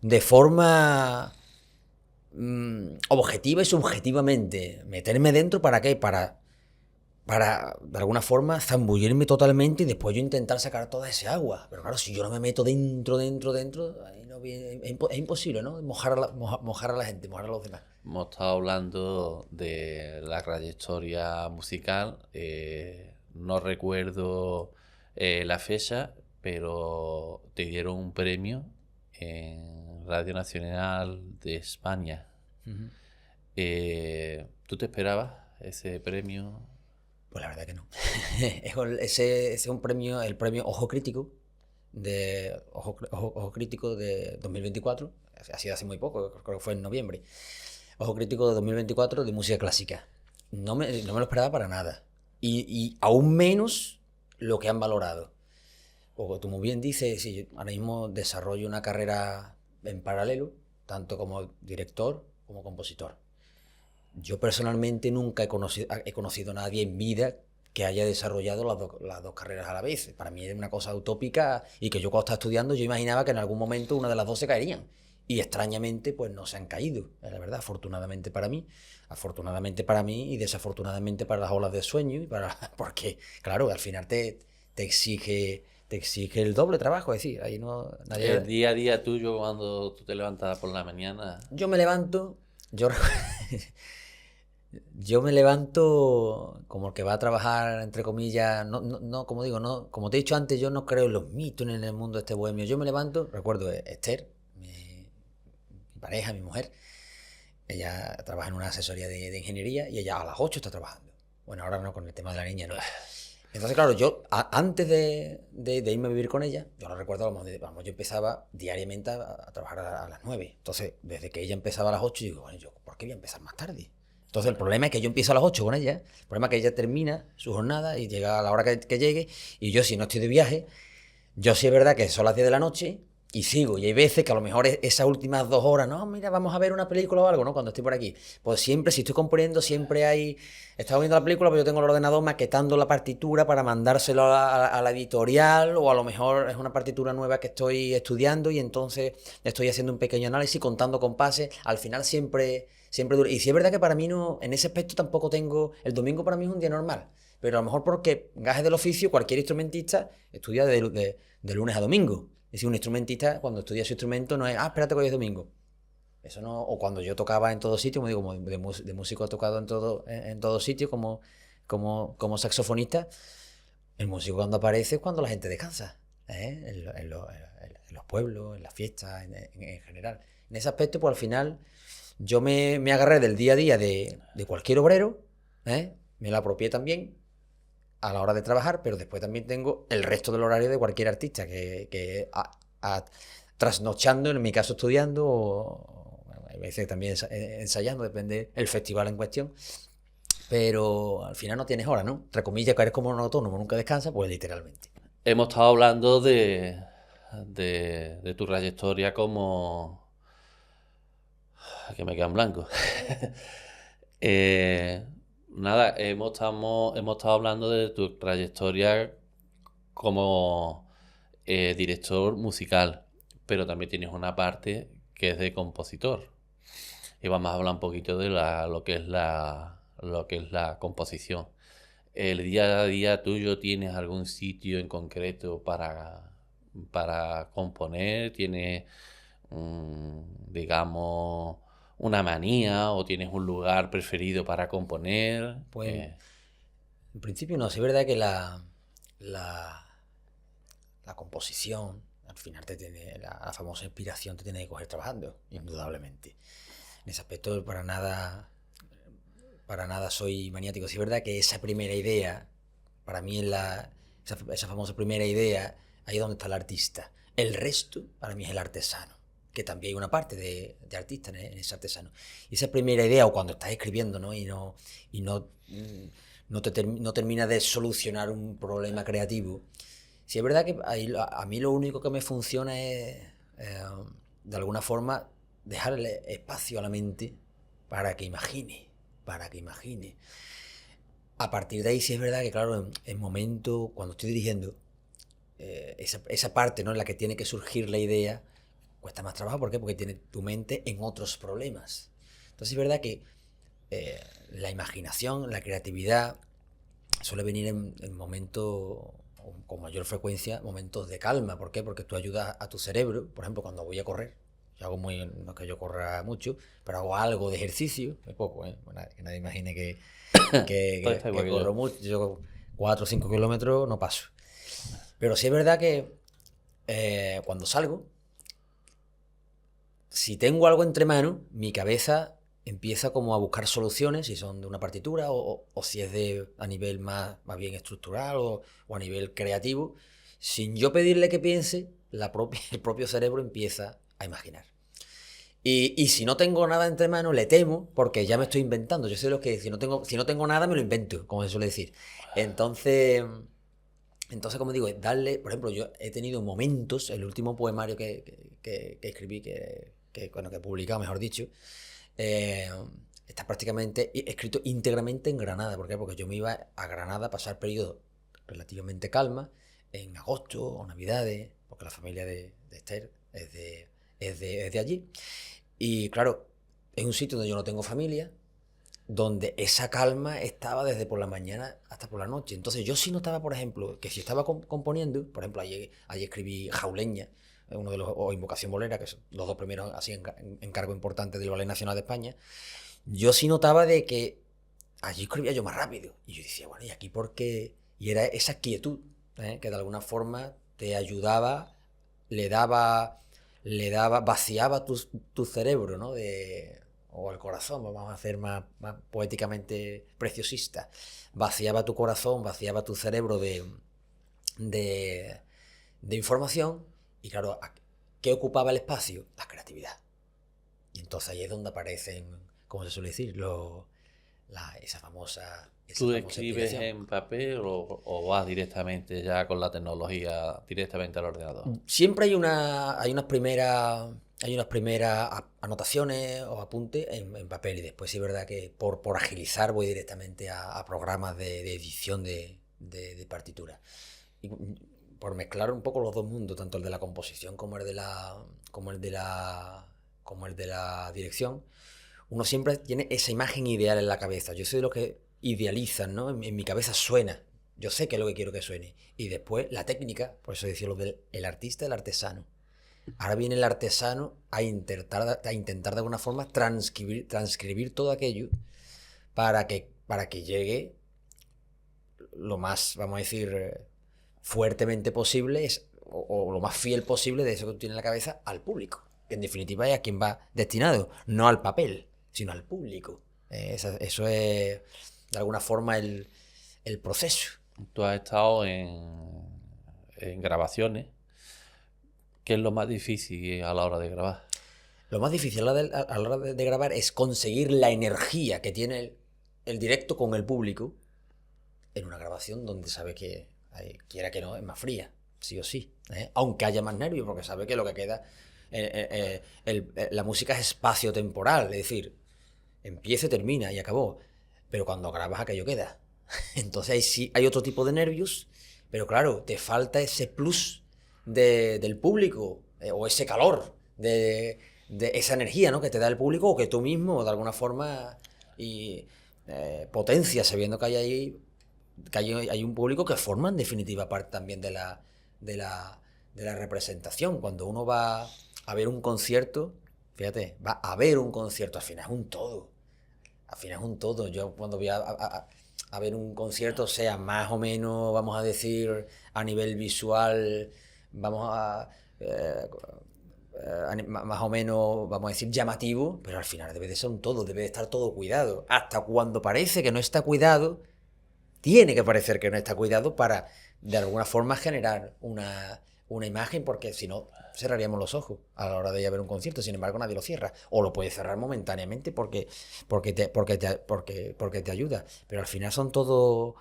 de forma objetiva y subjetivamente. Meterme dentro, ¿para qué? Para, de alguna forma, zambullirme totalmente y después yo intentar sacar toda ese agua. Pero claro, si yo no me meto dentro, ahí no es imposible, ¿no? Mojar a la gente, mojar a los demás. Hemos estado hablando de la trayectoria musical. No recuerdo la fecha, pero te dieron un premio en Radio Nacional de España. Uh-huh. ¿Tú te esperabas ese premio? Pues la verdad que no. Ese es un premio, el premio Ojo Crítico Ojo Crítico de 2024. Ha sido hace muy poco, creo que fue en noviembre. Ojo Crítico de 2024 de música clásica. no me lo esperaba para nada. Y aún menos lo que han valorado. Porque tú muy bien dices, sí, yo ahora mismo desarrollo una carrera en paralelo, tanto como director como compositor. Yo personalmente nunca he conocido a nadie en vida que haya desarrollado las dos carreras a la vez. Para mí es una cosa utópica y que yo cuando estaba estudiando yo imaginaba que en algún momento una de las dos se caerían. Y extrañamente pues no se han caído, la verdad, afortunadamente para mí y desafortunadamente para las olas de sueño porque claro, al final te exige el doble trabajo, es decir, ahí no El nadie. día a día tuyo cuando tú te levantas por la mañana. Yo me levanto, yo Yo me levanto como el que va a trabajar, entre comillas, no, como digo, no, como te he dicho antes, yo no creo en los mitos ni en el mundo este bohemio. Yo me levanto, recuerdo Esther, mi pareja, mi mujer, ella trabaja en una asesoría de ingeniería y ella a las 8 está trabajando. Bueno, ahora no, con el tema de la niña, no. Entonces, claro, yo antes de irme a vivir con ella, yo no recuerdo, vamos, yo empezaba diariamente a trabajar a las 9. Entonces, desde que ella empezaba a las 8, digo, bueno, yo, ¿por qué voy a empezar más tarde? Entonces, el problema es que yo empiezo a las 8 con ella, el problema es que ella termina su jornada y llega a la hora que llegue, y yo, si no estoy de viaje, yo sí es verdad que son las 10 de la noche y sigo. Y hay veces que a lo mejor esas últimas 2 horas, no, mira, vamos a ver una película o algo, ¿no? Cuando estoy por aquí. Pues siempre, si estoy componiendo, siempre hay. Estaba viendo la película, pero yo tengo el ordenador maquetando la partitura para mandárselo a la editorial, o a lo mejor es una partitura nueva que estoy estudiando y entonces estoy haciendo un pequeño análisis, contando compases. Al final siempre dura. Y sí es verdad que para mí no, en ese aspecto tampoco tengo. El domingo para mí es un día normal. Pero a lo mejor porque gajes del oficio, cualquier instrumentista estudia de lunes a domingo. Es decir, un instrumentista cuando estudia su instrumento no es, espérate que hoy es domingo. Eso no, o cuando yo tocaba en todo sitio, como digo, como de músico he tocado en todo sitio como saxofonista, el músico cuando aparece es cuando la gente descansa, ¿eh? En los pueblos, en las fiestas, en general. En ese aspecto, pues al final yo me agarré del día a día de cualquier obrero, ¿eh? Me lo apropié también a la hora de trabajar, pero después también tengo el resto del horario de cualquier artista que trasnochando, en mi caso estudiando, o a veces también ensayando, depende del festival en cuestión. Pero al final no tienes hora, ¿no? Entre comillas, que eres como un autónomo, nunca descansa, pues literalmente. Hemos estado hablando de tu trayectoria como. Que me queda en blanco. Eh, nada, hemos estado hablando de tu trayectoria como director musical, pero también tienes una parte que es de compositor. Y vamos a hablar un poquito de lo que es la composición. ¿El día a día tuyo tienes algún sitio en concreto para componer? ¿Tienes, digamos, una manía o tienes un lugar preferido para componer? Pues en principio no, sí es verdad que la, la composición, al final la famosa inspiración te tiene que coger trabajando, indudablemente. En ese aspecto para nada soy maniático. Sí es verdad que esa primera idea, para mí es esa famosa primera idea, ahí es donde está el artista. El resto, para mí, es el artesano, que también hay una parte de artista en ese artesano. Y esa primera idea, o cuando estás escribiendo, ¿no? Y no termina de solucionar un problema creativo. Sí es verdad que a mí lo único que me funciona es, de alguna forma, dejarle espacio a la mente para que imagine. A partir de ahí sí es verdad que, claro, en momento, cuando estoy dirigiendo, esa parte, ¿no?, en la que tiene que surgir la idea, cuesta más trabajo. ¿Por qué? Porque tiene tu mente en otros problemas. Entonces es verdad que la imaginación, la creatividad, suele venir en momentos con mayor frecuencia, momentos de calma. ¿Por qué? Porque tú ayudas a tu cerebro, por ejemplo, cuando voy a correr. Yo no es que yo corra mucho, pero hago algo de ejercicio, muy poco, ¿eh? Bueno, que nadie imagine que, Todo que, está igual que que yo. corro mucho. Yo 4 o 5 kilómetros no paso. Pero sí es verdad que cuando salgo, si tengo algo entre manos, mi cabeza empieza como a buscar soluciones, si son de una partitura o si es a nivel más bien estructural o a nivel creativo. Sin yo pedirle que piense, el propio cerebro empieza a imaginar. Y si no tengo nada entre manos, le temo, porque ya me estoy inventando. Yo sé lo que si no tengo nada, me lo invento, como se suele decir. Entonces, como digo, es darle, por ejemplo, yo he tenido momentos, el último poemario que escribí, bueno, que he publicado, mejor dicho, eh, está prácticamente escrito íntegramente en Granada. ¿Por qué? Porque yo me iba a Granada a pasar periodos relativamente calma, en agosto o navidades, porque la familia de Esther es de allí. Y claro, es un sitio donde yo no tengo familia, donde esa calma estaba desde por la mañana hasta por la noche. Entonces yo sí notaba, por ejemplo, que si estaba componiendo, por ejemplo, ayer escribí Jauleña, uno de los, o Invocación Bolera, que son los dos primeros así encargo importante del Ballet Nacional de España, yo sí notaba de que allí escribía yo más rápido. Y yo decía, bueno, ¿y aquí por qué? Y era esa quietud, que de alguna forma te ayudaba, le daba, vaciaba tu cerebro, ¿no? O el corazón, vamos a hacer más poéticamente preciosista. Vaciaba tu corazón, vaciaba tu cerebro de, de información. Y claro, ¿qué ocupaba el espacio? La creatividad. Y entonces ahí es donde aparecen, como se suele decir, esa famosa ¿Tú escribes explicación. en papel o vas directamente ya con la tecnología, directamente al ordenador? Siempre hay unas primeras anotaciones o apuntes en papel, y después sí es verdad que por agilizar voy directamente a programas de edición de partitura. Y por mezclar un poco los dos mundos, tanto el de la composición como el de la dirección, uno siempre tiene esa imagen ideal en la cabeza. Yo soy de los que idealizan, ¿no? En mi cabeza suena. Yo sé qué es lo que quiero que suene. Y después la técnica, por eso decía lo del el artista, el artesano. Ahora viene el artesano a intentar de alguna forma transcribir todo aquello para que llegue lo más, vamos a decir, fuertemente posible, o lo más fiel posible de eso que tú tienes en la cabeza al público. Que en definitiva es a quien va destinado, no al papel, sino al público. Eso es de alguna forma el proceso. Tú has estado en grabaciones. ¿Qué es lo más difícil a la hora de grabar? Lo más difícil a la hora de grabar es conseguir la energía que tiene el directo con el público en una grabación donde sabe que, quiera que no, es más fría, sí o sí. Aunque haya más nervios, porque sabe que lo que queda. La música es espacio-temporal, es decir, empieza, termina y acabó. Pero cuando grabas, aquello queda. Entonces ahí sí hay otro tipo de nervios, pero claro, te falta ese plus del público, o ese calor, de esa energía, ¿no? Que te da el público, o que tú mismo de alguna forma y potencia, sabiendo que hay un público que forma en definitiva parte también de la representación. Cuando uno va a ver un concierto, fíjate, va a ver un concierto, al final es un todo. Al final es un todo. Yo cuando voy a ver un concierto, sea más o menos, vamos a decir, a nivel visual, vamos más o menos, vamos a decir, llamativo, pero al final debe de ser un todo, debe de estar todo cuidado. Hasta cuando parece que no está cuidado, tiene que parecer que no está cuidado para, de alguna forma, generar una imagen, porque si no, cerraríamos los ojos a la hora de ir a ver un concierto. Sin embargo, nadie lo cierra. O lo puede cerrar momentáneamente porque te ayuda. Pero al final son todo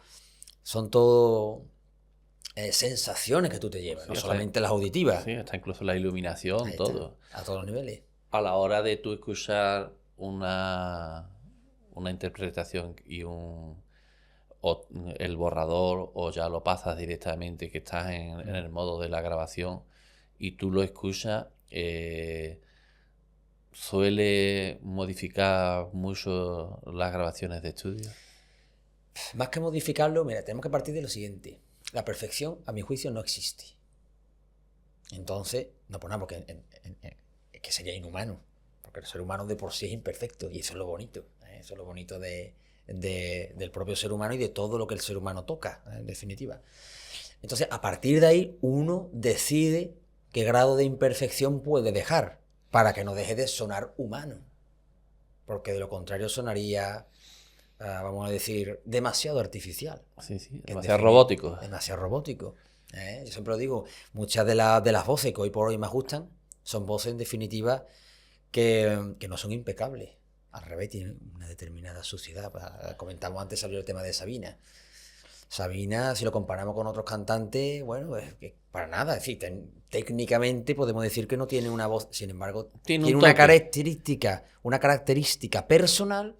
sensaciones que tú te llevas, Sí, no solamente las auditivas. Sí, está incluso la iluminación, Ahí está, todo. a todos los niveles. A la hora de tú escuchar una interpretación o el borrador, o ya lo pasas directamente, que estás en el modo de la grabación y tú lo escuchas, suele modificar mucho las grabaciones de estudio. Más que modificarlo, mira, tenemos que partir de lo siguiente. La perfección, a mi juicio, no existe. Entonces, no ponemos es que sería inhumano, porque el ser humano de por sí es imperfecto, y eso es lo bonito. Eso es lo bonito del propio ser humano y de todo lo que el ser humano toca, en definitiva. Entonces, a partir de ahí, uno decide qué grado de imperfección puede dejar para que no deje de sonar humano. Porque de lo contrario sonaría, vamos a decir, demasiado artificial. Sí, demasiado robótico. Demasiado robótico. Yo siempre lo digo, muchas de las voces que hoy por hoy me gustan son voces, en definitiva, que no son impecables. Al revés, tienen una determinada suciedad. Comentamos antes, salió el tema de Sabina. Sabina, si lo comparamos con otros cantantes, bueno, es que para nada. Es decir, técnicamente podemos decir que no tiene una voz, sin embargo, Tiene tiene un una toque característica personal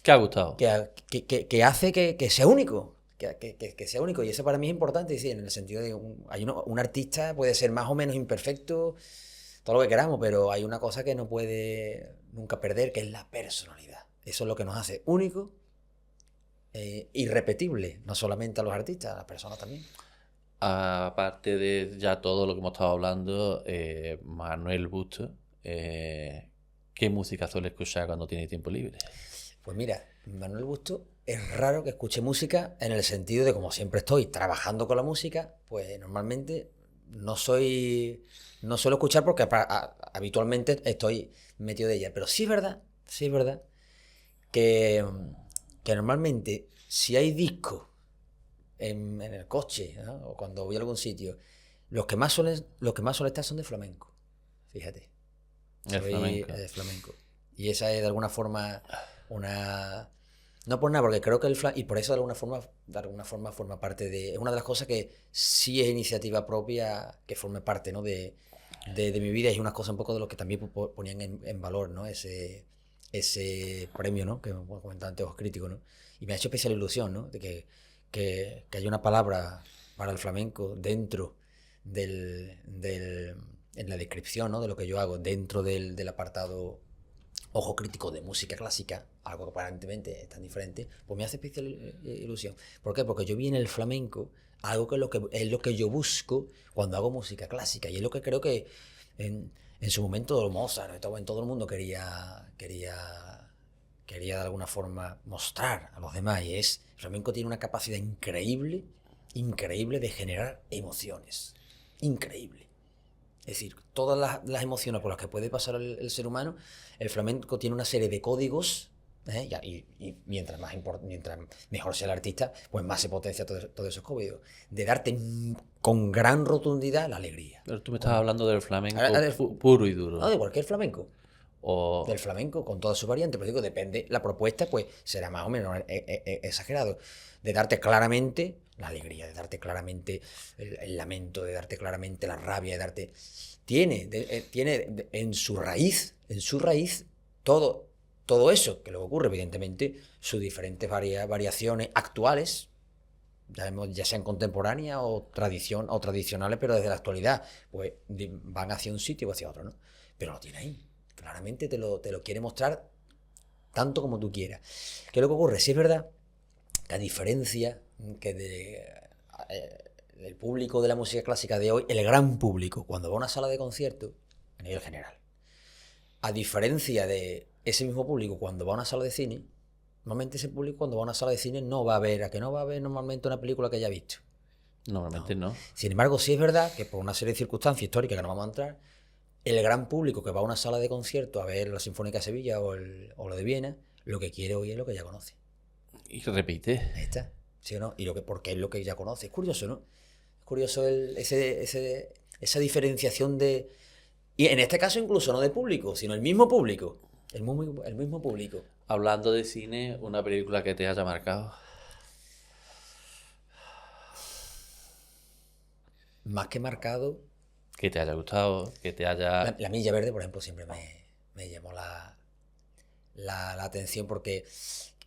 que ha gustado. que hace que sea único. Que sea único. Y eso para mí es importante, sí, en el sentido de un artista puede ser más o menos imperfecto, todo lo que queramos, pero hay una cosa que no puede nunca perder, que es la personalidad. Eso es lo que nos hace únicos, irrepetible, no solamente a los artistas, a las personas también. Aparte de ya todo lo que hemos estado hablando, Manuel Busto, ¿qué música suele escuchar cuando tiene tiempo libre? Pues mira, Manuel Busto es raro que escuche música en el sentido de como siempre estoy trabajando con la música, pues normalmente no suelo escuchar porque habitualmente estoy metido de ella. Pero sí es verdad que, que normalmente si hay discos en el coche, ¿no? O cuando voy a algún sitio, los que más suelen estar son de flamenco. Fíjate. El flamenco. De flamenco. Y esa es de alguna forma una... No por nada, porque creo que y por eso de alguna forma forma parte de... Es una de las cosas que sí es iniciativa propia que forme parte, ¿no? de mi vida, y es una cosa un poco de lo que también ponían en valor, ¿no? Ese premio, ¿no? Que comentaban antes los críticos, ¿no? Y me ha hecho especial ilusión, ¿no? De que haya una palabra para el flamenco dentro en la descripción, ¿no? De lo que yo hago, dentro del apartado ojo crítico de música clásica, algo que aparentemente es tan diferente, pues me hace especial ilusión. ¿Por qué? Porque yo vi en el flamenco algo que es lo que yo busco cuando hago música clásica, y es lo que creo que en su momento Mozart, en todo el mundo quería de alguna forma mostrar a los demás, y el flamenco tiene una capacidad increíble de generar emociones, increíble. Es decir, todas las emociones por las que puede pasar el ser humano, el flamenco tiene una serie de códigos, y mientras mejor sea el artista, pues más se potencia todos esos códigos, de darte con gran rotundidad la alegría. Pero tú me estás hablando del flamenco puro y duro. No, de cualquier flamenco. O... Del flamenco, con todas sus variantes, pero digo, depende, la propuesta pues será más o menos exagerado, de darte claramente la alegría, de darte claramente el lamento, de darte claramente la rabia, de darte... Tiene en su raíz todo eso, que luego ocurre, evidentemente, sus diferentes variaciones actuales, ya sean contemporáneas o tradicionales, pero desde la actualidad, pues van hacia un sitio o hacia otro, ¿no? Pero lo tiene ahí. Claramente te lo quiere mostrar tanto como tú quieras. ¿Qué es lo que ocurre? Sí es verdad que a diferencia que del público de la música clásica de hoy, el gran público, cuando va a una sala de concierto, a nivel general, a diferencia de ese mismo público cuando va a una sala de cine, normalmente ese público cuando va a una sala de cine no va a ver normalmente una película que haya visto. Normalmente no. Sin embargo, sí es verdad que por una serie de circunstancias históricas que no vamos a entrar, el gran público que va a una sala de concierto a ver la Sinfónica de Sevilla o lo de Viena, lo que quiere oír es lo que ya conoce. Y repite. Ahí está, ¿sí o no? Porque es lo que ya conoce. Es curioso, ¿no? Es curioso esa diferenciación de... Y en este caso incluso no de público, sino el mismo público. El mismo público. Hablando de cine, una película que te haya marcado. Más que marcado... Que te haya gustado, que te haya... La Milla Verde, por ejemplo, siempre me llamó la atención, porque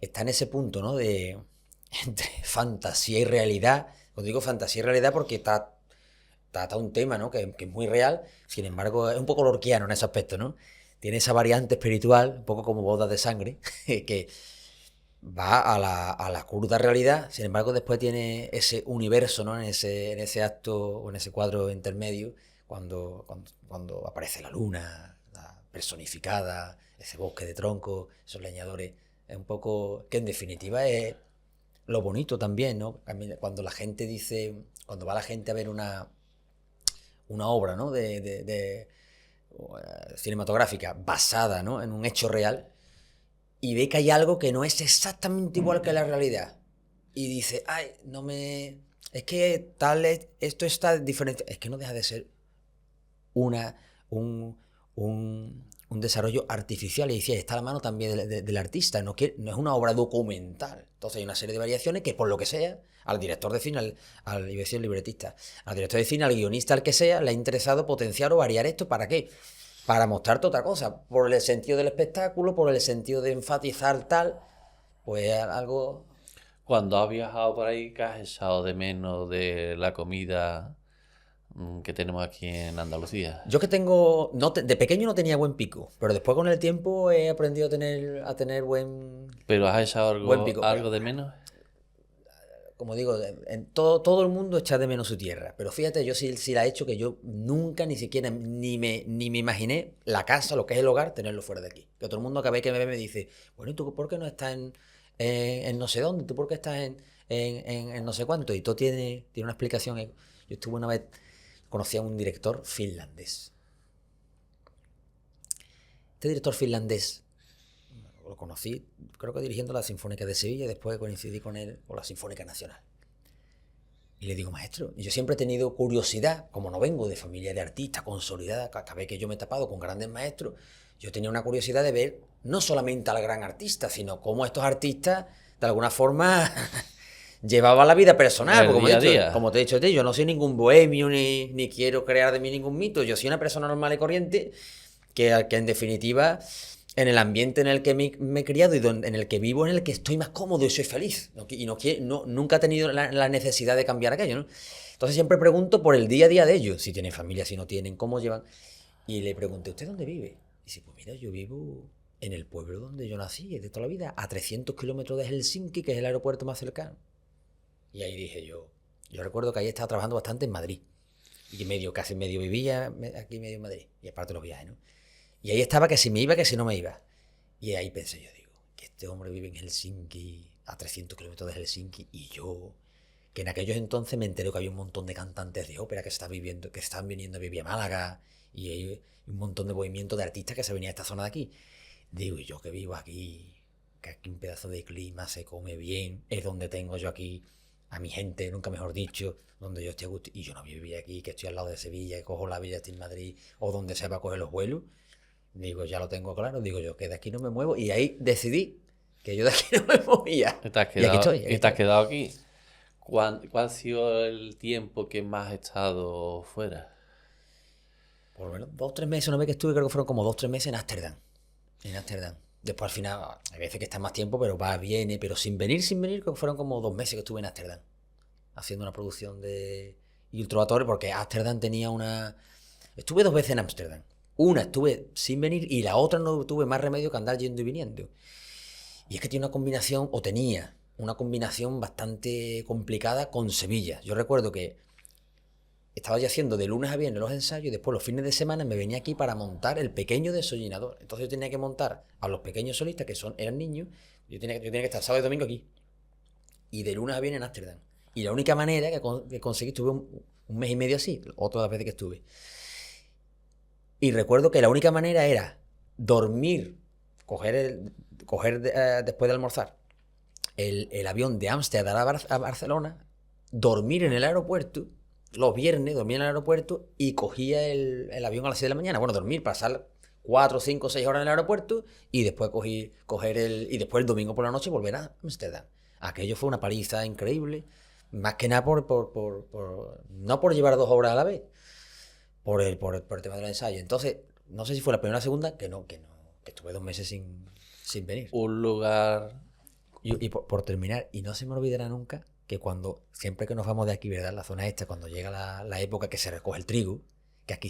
está en ese punto, ¿no? Entre fantasía y realidad. Os digo fantasía y realidad porque trata un tema, ¿no? Que es muy real, sin embargo es un poco lorquiano en ese aspecto, ¿no? Tiene esa variante espiritual, un poco como Bodas de Sangre, que va a la cruda realidad, sin embargo después tiene ese universo, ¿no? En ese acto o en ese cuadro intermedio, cuando aparece la luna, la personificada, ese bosque de troncos, esos leñadores, es un poco, que en definitiva es lo bonito también, ¿no? Cuando va la gente a ver una obra, ¿no? Cinematográfica basada, ¿no? En un hecho real, y ve que hay algo que no es exactamente igual que la realidad, y dice, ay, es que esto está diferente, es que no deja de ser un un desarrollo artificial. Y decía, está la mano también del artista, no es una obra documental. Entonces hay una serie de variaciones que, por lo que sea, al director de cine, iba a decir libretista, al director de cine, al guionista, al que sea, le ha interesado potenciar o variar esto. ¿Para qué? Para mostrarte otra cosa, por el sentido del espectáculo, por el sentido de enfatizar tal, pues algo... Cuando has viajado por ahí, ¿qué has echado de menos de la comida que tenemos aquí en Andalucía? Yo que tengo, de pequeño no tenía buen pico, pero después con el tiempo he aprendido a tener ¿Pero has echado buen pico. algo de menos? Como digo, en todo el mundo echa de menos su tierra, pero fíjate, yo sí la he hecho, que yo nunca ni siquiera ni me imaginé la casa, lo que es el hogar, tenerlo fuera de aquí. Que todo el mundo que me ve me dice, bueno, ¿y tú por qué no estás en no sé dónde? ¿Tú por qué estás en no sé cuánto? Y todo tiene una explicación. Yo estuve una vez, conocí a un director finlandés. Este director finlandés lo conocí, creo que dirigiendo la Sinfónica de Sevilla, y después coincidí con él por la Sinfónica Nacional. Y le digo, maestro, yo siempre he tenido curiosidad, como no vengo de familia de artistas consolidada, cada vez que yo me he tapado con grandes maestros, yo tenía una curiosidad de ver no solamente al gran artista, sino cómo estos artistas, de alguna forma, llevaban la vida personal. Porque, como te he dicho a ti, yo no soy ningún bohemio, ni quiero crear de mí ningún mito. Yo soy una persona normal y corriente que en definitiva, en el ambiente en el que me he criado y en el que vivo, en el que estoy más cómodo y soy feliz. Y nunca he tenido la necesidad de cambiar aquello, ¿no? Entonces siempre pregunto por el día a día de ellos, si tienen familia, si no tienen, cómo llevan. Y le pregunté, ¿usted dónde vive? Y dice, pues mira, yo vivo en el pueblo donde yo nací, de toda la vida, a 300 kilómetros de Helsinki, que es el aeropuerto más cercano. Y ahí dije yo recuerdo que ahí estaba trabajando bastante en Madrid. Y casi medio vivía aquí, medio en Madrid. Y aparte los viajes, ¿no? Y ahí estaba que si me iba, que si no me iba. Y ahí pensé yo, digo, que este hombre vive en Helsinki, a 300 kilómetros de Helsinki, y yo, que en aquellos entonces me enteré que había un montón de cantantes de ópera que estaban viniendo a vivir a Málaga, y hay un montón de movimientos de artistas que se venían a esta zona de aquí. Digo, y yo que vivo aquí, que aquí un pedazo de clima, se come bien, es donde tengo yo aquí a mi gente, nunca mejor dicho, donde yo estoy a gusto, y yo no vivía aquí, que estoy al lado de Sevilla, que cojo la Villa en Madrid, o donde se va a coger los vuelos. Digo, ya lo tengo claro, digo yo, que de aquí no me muevo. Y ahí decidí que yo de aquí no me movía. Y aquí estoy. ¿Y te has quedado aquí? ¿Cuál ha sido el tiempo que más has estado fuera? Por lo menos 2 o 3 meses, una vez que estuve, creo que fueron como 2 o 3 meses en Ámsterdam. En Ámsterdam. Después al final, hay veces que está más tiempo, pero viene, pero sin venir, creo que fueron como 2 meses que estuve en Ámsterdam. Haciendo una producción de Ultrovatore, porque Ámsterdam tenía una... Estuve 2 veces en Ámsterdam. Una estuve sin venir y la otra no tuve más remedio que andar yendo y viniendo. Y es que tiene una combinación, o tenía una combinación bastante complicada con Sevilla. Yo recuerdo que estaba ya haciendo de lunes a viernes los ensayos y después los fines de semana me venía aquí para montar el pequeño desollinador. Entonces yo tenía que montar a los pequeños solistas, que eran niños, yo tenía que estar sábado y domingo aquí. Y de lunes a viernes en Ámsterdam. Y la única manera que conseguí, estuve un mes y medio así, otras veces que estuve. Y recuerdo que la única manera era dormir, coger después de almorzar el avión de Ámsterdam a Barcelona, dormir en el aeropuerto, los viernes dormía en el aeropuerto y cogía el avión a las 6 de la mañana. Bueno, dormir, pasar 4, 5, 6 horas en el aeropuerto y después y después el domingo por la noche volver a Ámsterdam. Aquello fue una paliza increíble, más que nada no por llevar 2 horas a la vez, por el tema del ensayo. Entonces, no sé si fue la primera o la segunda, que estuve 2 meses sin venir. Un lugar... Y por terminar, y no se me olvidará nunca, que siempre que nos vamos de aquí, ¿verdad? La zona esta, cuando llega la época que se recoge el trigo, que aquí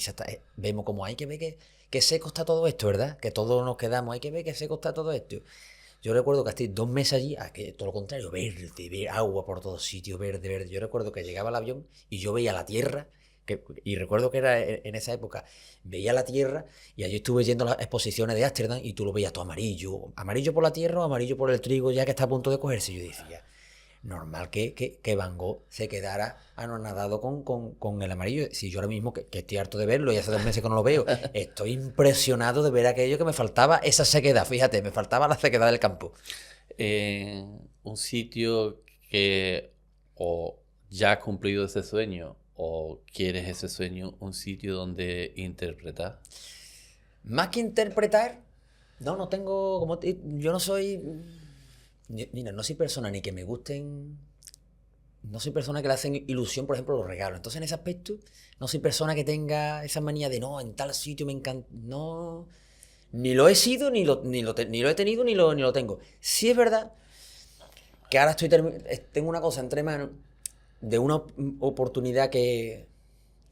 vemos como hay que ver que seco está todo esto, ¿verdad? Que todos nos quedamos, hay que ver que seco está todo esto. Yo recuerdo que estoy 2 meses allí, que todo lo contrario, verde, agua por todos sitios, verde. Yo recuerdo que llegaba el avión y yo veía la tierra, y recuerdo que era en esa época, veía la tierra y allí estuve yendo a las exposiciones de Ámsterdam y tú lo veías todo amarillo por la tierra o amarillo por el trigo ya que está a punto de cogerse. Yo decía, normal que Van Gogh se quedara anonadado con el amarillo. Si yo ahora mismo, que estoy harto de verlo y hace 2 meses que no lo veo, estoy impresionado de ver aquello, que me faltaba esa sequedad, fíjate, me faltaba la sequedad del campo. Un sitio que o ya has cumplido ese sueño o quieres ese sueño, un sitio donde interpretar. Más que interpretar, no tengo, yo no soy, mira, no soy persona ni que me gusten, no soy persona que le hacen ilusión, por ejemplo, los regalos. Entonces, en ese aspecto, no soy persona que tenga esa manía de, no, en tal sitio me encanta, no, ni lo he sido, ni lo he tenido, ni lo tengo. Sí es verdad que ahora tengo una cosa entre manos de una oportunidad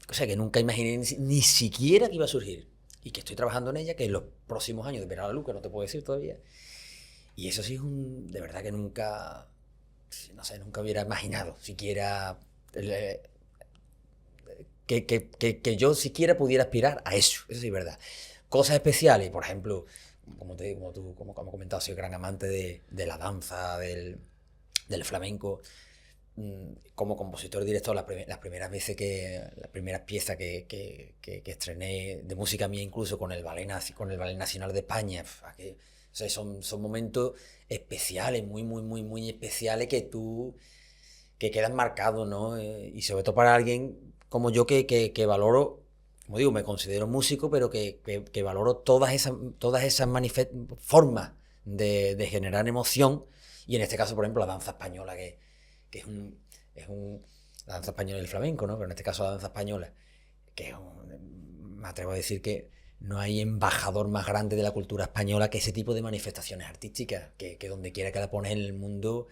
o sea, que nunca imaginé ni siquiera que iba a surgir. Y que estoy trabajando en ella, que en los próximos años verá la luz, que no te puedo decir todavía. Y eso sí es de verdad que nunca, no sé, nunca hubiera imaginado siquiera que yo siquiera pudiera aspirar a eso. Eso sí es verdad. Cosas especiales, por ejemplo, como hemos comentado, soy gran amante de la danza, del flamenco. Como compositor director, las primeras veces las primeras piezas que estrené de música mía, incluso con el Ballet Nacional de España, o sea, son momentos especiales, muy especiales que quedan marcados, ¿no? Y sobre todo para alguien como yo que valoro, como digo, me considero músico, pero que valoro todas esas formas de generar emoción, y en este caso, por ejemplo, la danza española, que la danza española y el flamenco, ¿no? Pero en este caso la danza española, me atrevo a decir que no hay embajador más grande de la cultura española que ese tipo de manifestaciones artísticas, que donde quiera que la pones en el mundo,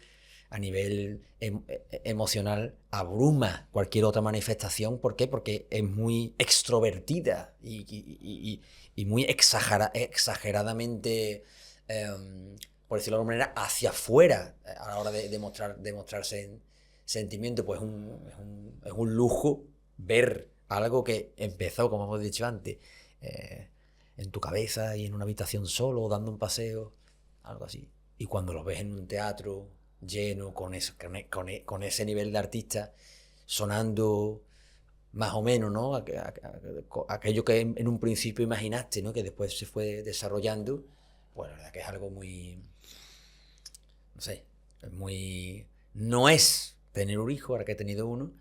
a nivel emocional, abruma cualquier otra manifestación. ¿Por qué? Porque es muy extrovertida y muy exageradamente, por decirlo de alguna manera, hacia afuera a la hora de mostrarse sentimiento. Pues es un lujo ver algo que empezó, como hemos dicho antes, en tu cabeza y en una habitación solo, dando un paseo, algo así. Y cuando lo ves en un teatro lleno, con ese nivel de artista, sonando más o menos, ¿no? Aquello que en un principio imaginaste, ¿no? Que después se fue desarrollando, pues la verdad que es algo muy, no sé, no es tener un hijo, ahora que he tenido uno,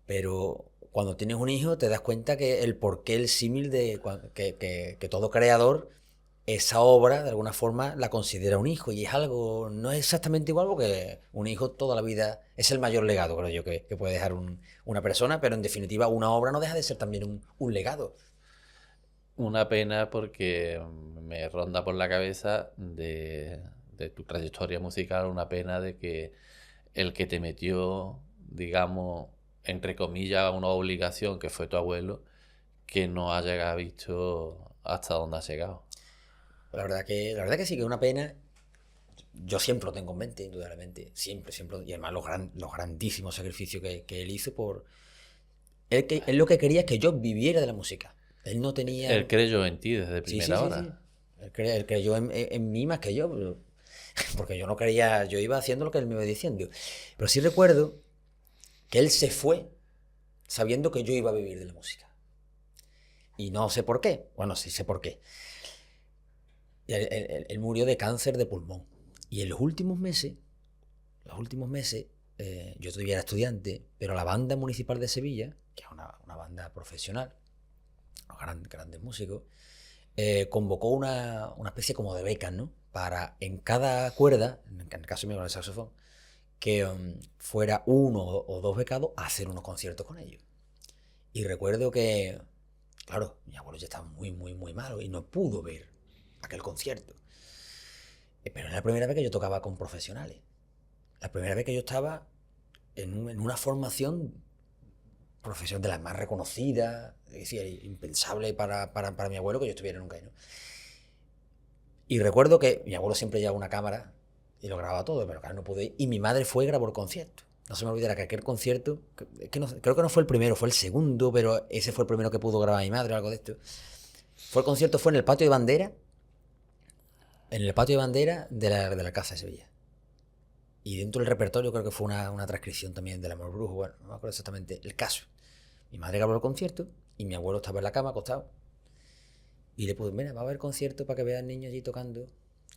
pero cuando tienes un hijo te das cuenta que el porqué, el símil que todo creador, esa obra de alguna forma la considera un hijo, y es algo, no es exactamente igual, porque un hijo toda la vida es el mayor legado, creo yo, que puede dejar una persona, pero en definitiva una obra no deja de ser también un legado. Una pena porque me ronda por la cabeza de tu trayectoria musical, una pena de que el que te metió, digamos, entre comillas, una obligación, que fue tu abuelo, que no haya visto hasta dónde has llegado. La verdad que sí, que es una pena. Yo siempre lo tengo en mente, indudablemente, siempre, y además los grandísimos sacrificios que él hizo por... Él lo que quería es que yo viviera de la música. Él no Él tenía... creyó en ti desde Sí, primera sí. hora. Él creyó en mí más que yo, porque yo no creía, yo iba haciendo lo que él me iba diciendo. Pero sí recuerdo que él se fue sabiendo que yo iba a vivir de la música. Y no sé por qué. Bueno, sí sé por qué. Él murió de cáncer de pulmón. Y en los últimos meses, yo todavía era estudiante, pero la banda municipal de Sevilla, que es una banda profesional, grandes músicos, convocó una especie como de becas, ¿no? Para en cada cuerda, en el caso mío con el saxofón, que fuera uno o dos becados a hacer unos conciertos con ellos. Y recuerdo que, claro, mi abuelo ya estaba muy malo y no pudo ver aquel concierto. Pero era la primera vez que yo tocaba con profesionales. La primera vez que yo estaba en una formación profesión de las más reconocidas. Es decir, impensable para mi abuelo que yo estuviera nunca ahí, ¿no? Y recuerdo que mi abuelo siempre llevaba una cámara y lo grababa todo, pero claro, no pude ir. Y mi madre fue y grabó el concierto. No se me olvidará que aquel concierto, creo que no fue el primero, fue el segundo, pero ese fue el primero que pudo grabar mi madre o algo de esto. El concierto fue en el patio de bandera, de la Casa de Sevilla. Y dentro del repertorio creo que fue una transcripción también del Amor Brujo. Bueno, no me acuerdo exactamente el caso. Mi madre grabó el concierto y mi abuelo estaba en la cama acostado. Y le puse, mira, va a haber concierto para que vea al niño allí tocando.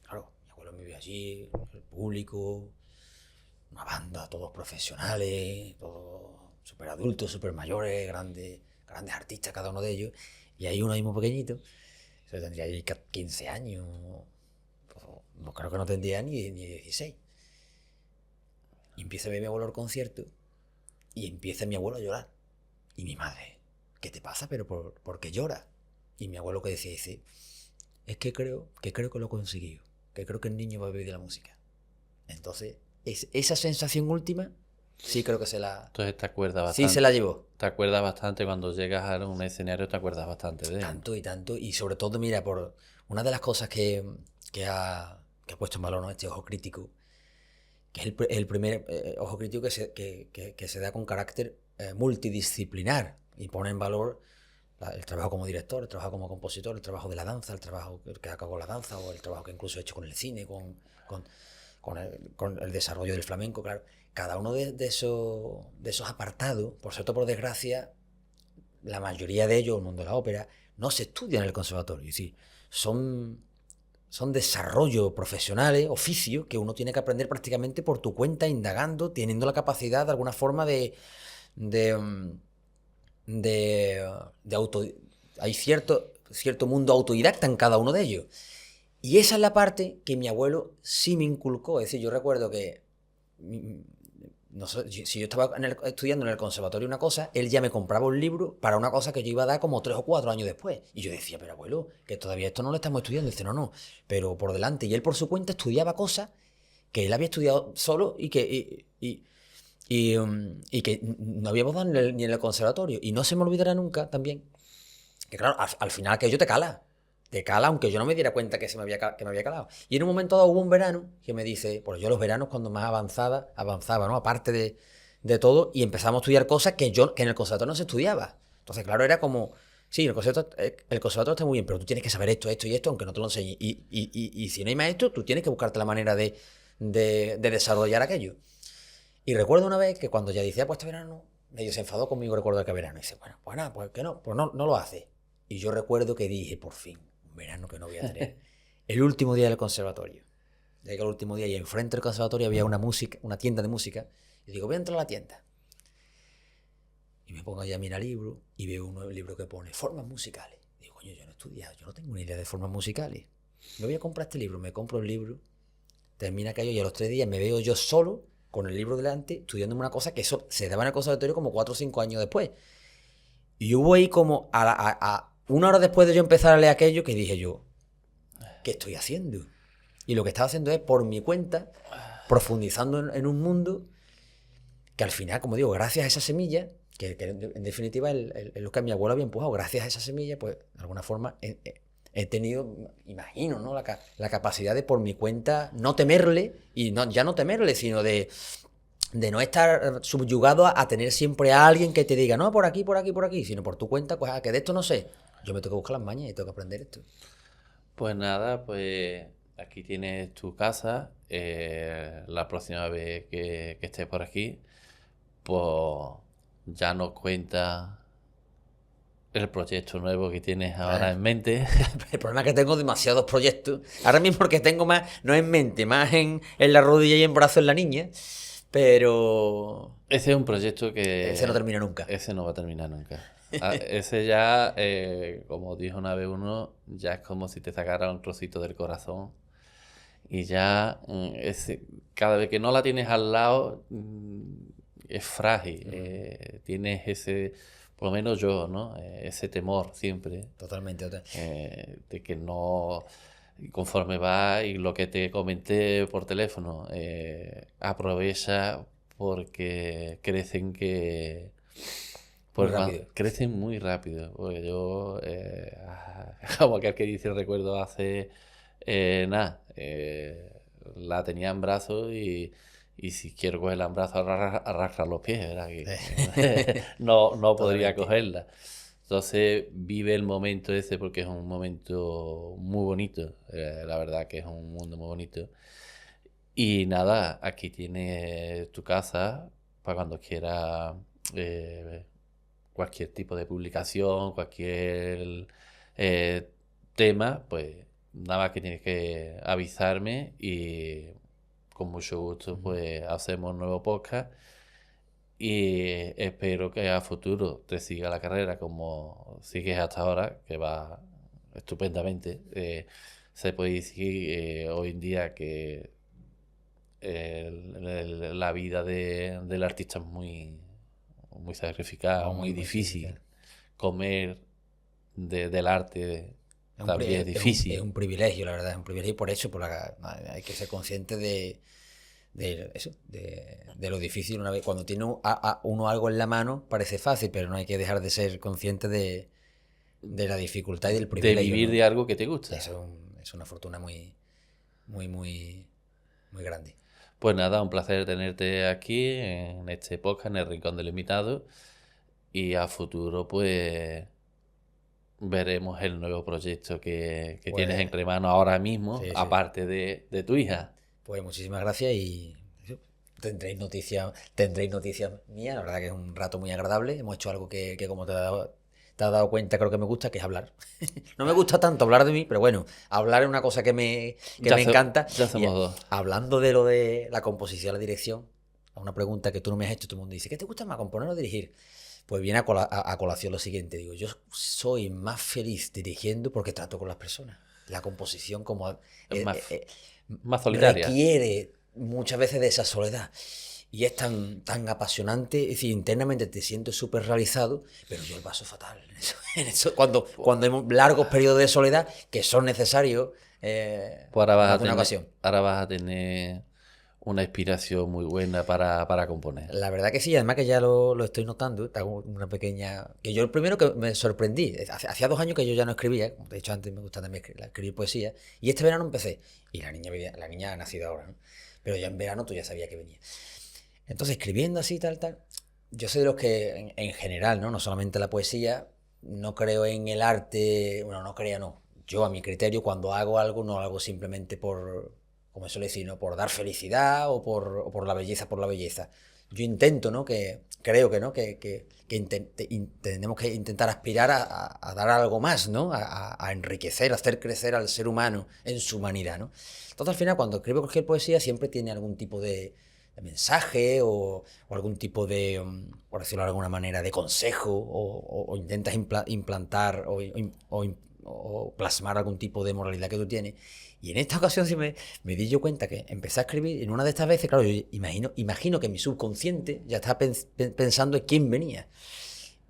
Claro, mi abuelo me vio allí, el público, una banda, todos profesionales, todos súper adultos, súper mayores, grandes artistas cada uno de ellos. Y hay uno ahí muy pequeñito, Yo tendría ahí 15 años. No, creo que no tendría ni 16. Y empieza a ver mi abuelo al concierto y empieza mi abuelo a llorar. Y mi madre, ¿qué te pasa? ¿Pero por qué lloras? Y mi abuelo que decía, dice, es que creo que lo he conseguido. Que creo que el niño va a vivir de la música. Entonces, esa sensación última, sí creo que Entonces te acuerdas sí bastante. se la llevó. Te acuerdas bastante cuando llegas a un escenario, te acuerdas bastante de él. Tanto y tanto. Y sobre todo, mira, por una de las cosas que ha puesto en valor, ¿no? Este ojo crítico, que es el primer ojo crítico que se da con carácter multidisciplinar y pone en valor el trabajo como director, el trabajo como compositor, el trabajo de la danza, el trabajo que hago con la danza o el trabajo que incluso he hecho con el cine, con el desarrollo del flamenco, claro. Cada uno de esos apartados, por cierto, por desgracia, la mayoría de ellos, el mundo de la ópera, no se estudia en el conservatorio. Es decir, son desarrollos profesionales, oficios, que uno tiene que aprender prácticamente por tu cuenta, indagando, teniendo la capacidad de alguna forma de auto... Hay cierto mundo autodidacta en cada uno de ellos. Y esa es la parte que mi abuelo sí me inculcó. Es decir, yo recuerdo que no sé, si yo estaba estudiando en el conservatorio una cosa, él ya me compraba un libro para una cosa que yo iba a dar como 3 o 4 años después. Y yo decía, pero abuelo, que todavía esto no lo estamos estudiando. Y dice, no, pero por delante. Y él por su cuenta estudiaba cosas que él había estudiado solo y que no habíamos dado ni en el conservatorio. Y no se me olvidará nunca también que, claro, al final aquello te cala. Te cala, aunque yo no me diera cuenta que me había calado. Y en un momento dado hubo un verano que me dice, pues yo los veranos cuando más avanzaba, ¿no? Aparte de todo, y empezamos a estudiar cosas que en el conservatorio no se estudiaba. Entonces, claro, era como, sí, el conservatorio está muy bien, pero tú tienes que saber esto y esto, aunque no te lo enseñe. Y si no hay maestro, tú tienes que buscarte la manera de desarrollar aquello. Y recuerdo una vez que cuando ya decía, pues este verano, medio se enfadó conmigo, recuerdo que verano. Y dice, bueno, pues nada, pues que no, pues no lo hace. Y yo recuerdo que dije, por fin, un verano que no voy a tener. El último día del conservatorio. Llegué el último día y enfrente del conservatorio había una tienda de música. Y digo, voy a entrar a la tienda. Y me pongo allá a mirar libros y veo un libro que pone formas musicales. Digo, coño, yo no he estudiado, yo no tengo ni idea de formas musicales. Me voy a comprar este libro, me compro el libro, termina aquello y a los 3 días me veo yo solo con el libro delante, estudiando una cosa que eso se daba en el conservatorio como 4 o 5 años después. Y hubo ahí como a una hora después de yo empezar a leer aquello que dije yo, ¿qué estoy haciendo? Y lo que estaba haciendo es, por mi cuenta, profundizando en un mundo que al final, como digo, gracias a esa semilla, que en definitiva es lo que a mi abuelo había empujado, gracias a esa semilla, pues de alguna forma he tenido, imagino, ¿no? la capacidad de por mi cuenta no temerle, y ya no temerle, sino de no estar subyugado a tener siempre a alguien que te diga, no, por aquí, sino por tu cuenta, pues que de esto no sé. Yo me tengo que buscar las mañas y tengo que aprender esto. Pues nada, pues aquí tienes tu casa. La próxima vez que estés por aquí, pues ya nos cuenta el proyecto nuevo que tienes ahora en mente. El problema es que tengo demasiados proyectos. Ahora mismo porque tengo más, no en mente, más en la rodilla y en brazo en la niña. Pero Ese es un proyecto que... ese no termina nunca. Ese no va a terminar nunca. Ese ya, como dijo una vez uno, ya es como si te sacara un trocito del corazón. Y ya, cada vez que no la tienes al lado, es frágil. Tienes ese, por lo menos yo, ¿no? Ese temor siempre. Totalmente. De que no, conforme va, y lo que te comenté por teléfono, aprovecha porque crecen crecen muy rápido. Porque yo, como aquel que dice, recuerdo hace nada, la tenía en brazos y si quiero cogerla en brazos arrastra los pies, ¿verdad? Que no podría cogerla. Entonces vive el momento ese porque es un momento muy bonito. La verdad que es un mundo muy bonito. Y nada, aquí tienes tu casa para cuando quieras cualquier tipo de publicación, cualquier tema, pues nada más que tienes que avisarme y con mucho gusto pues hacemos un nuevo podcast. Y espero que a futuro te siga la carrera como sigues hasta ahora, que va estupendamente. Se puede decir hoy en día que la vida del artista es muy sacrificada, muy difícil, difícil. claro. Comer del arte Es un, también es es difícil. un privilegio, la verdad, es un privilegio por eso, hay que ser consciente eso, de lo difícil una vez. Cuando tiene uno algo en la mano, parece fácil, pero no hay que dejar de ser consciente de la dificultad y del De privilegio, vivir ¿no? de algo que te gusta. Eso es una fortuna muy, muy, muy, muy grande. Pues nada, un placer tenerte aquí en este podcast, en el Rincón del Invitado. Y a futuro, pues veremos el nuevo proyecto que tienes Pues, entre manos ahora mismo, sí, sí. aparte de tu hija. Pues muchísimas gracias y eso, tendréis noticias mías. La verdad que es un rato muy agradable. Hemos hecho algo que como te has dado cuenta, creo que me gusta, que es hablar. No me gusta tanto hablar de mí, pero bueno, hablar es una cosa que me encanta. Ya Y somos dos. hablando de lo de la composición, la dirección, a una pregunta que tú no me has hecho, todo el mundo dice, ¿qué te gusta más, componer o dirigir? Pues viene a colación lo siguiente, digo, yo soy más feliz dirigiendo porque trato con las personas. La composición como Es eh, más, eh, eh, más solitaria. requiere muchas veces de esa soledad. Y es tan apasionante, es decir, internamente te sientes súper realizado, pero yo lo paso fatal cuando hay largos periodos de soledad que son necesarios Pues en alguna ocasión. ahora vas a tener una inspiración muy buena para componer. La verdad que sí, además que ya lo estoy notando, te hago una pequeña... Que yo el primero que me sorprendí, hacía 2 años que yo ya no escribía, como te he dicho antes, me gusta también escribir poesía, y este verano empecé, y la niña ha nacido ahora, ¿no? Pero ya en verano tú ya sabías que venía. Entonces, escribiendo así, tal, yo soy de los que, en general, ¿no? No solamente la poesía, no creo en el arte, bueno, no creo, no. Yo, a mi criterio, cuando hago algo, no lo hago simplemente como suele decir, ¿no? Por dar felicidad o por la belleza, por la belleza. Yo intento, ¿no? Creo que, ¿no? Tenemos que intentar aspirar a dar algo más, ¿no? A enriquecer, a hacer crecer al ser humano en su humanidad, ¿no? Entonces, al final, cuando escribo cualquier poesía, siempre tiene algún tipo de mensaje o algún tipo de, por decirlo de alguna manera, de consejo o intentas implantar o plasmar algún tipo de moralidad que tú tienes. Y en esta ocasión sí me di yo cuenta que empecé a escribir en una de estas veces, claro, yo imagino que mi subconsciente ya estaba pensando en quién venía.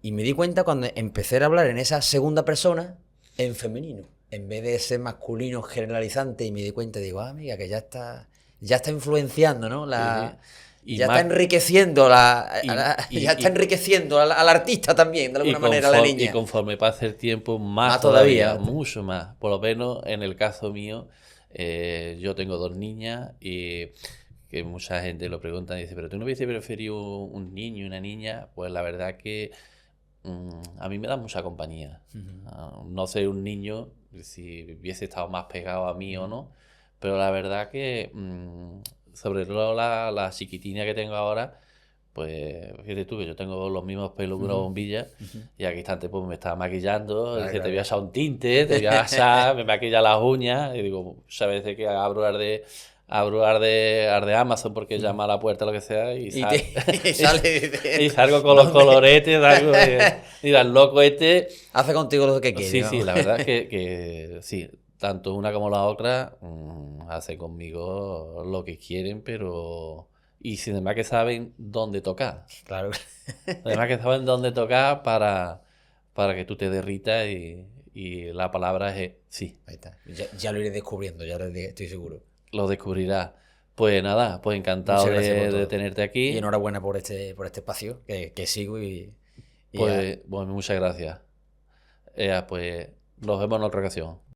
Y me di cuenta cuando empecé a hablar en esa segunda persona en femenino, en vez de ese masculino generalizante, y me di cuenta, digo, amiga, que ya está influenciando, ¿no? Sí, sí. Y Ya está más, enriqueciendo ya está y, enriqueciendo al artista también, de alguna manera, a la y niña. conforme pasa el tiempo, más Más todavía, todavía. mucho más. Por lo menos en el caso mío, yo tengo 2 niñas y que mucha gente lo pregunta y dice, ¿pero tú no hubiese preferido un niño y una niña? Pues la verdad que a mí me da mucha compañía. No sé un niño si hubiese estado más pegado a mí o no, pero la verdad que sobre todo la chiquitina que tengo ahora, pues fíjate tú que yo tengo los mismos pelos que una bombilla y aquí instante pues me estaba maquillando, Claro, dice, te claro, voy a claro. echar un tinte, te voy a echar, me maquilla las uñas y digo, muchas veces que abro ar de Amazon porque llama a la puerta o lo que sea y, Y, y sale y salgo con los ¿dónde? coloretes, salgo mira, el loco este. Hace contigo lo que quiere, Sí, ¿no? sí, la verdad es que sí, tanto una como la otra hacen conmigo lo que quieren, pero... Y sin demás que saben dónde tocar. Claro. Además que saben dónde tocar para que tú te derritas y la palabra es sí, Ahí está. Ya lo iré descubriendo, estoy seguro. lo descubrirás. Pues nada, pues encantado Muchas gracias por de todo. tenerte Y aquí. enhorabuena por este espacio que sigo y Pues, bueno, muchas gracias. Pues nos vemos en otra ocasión.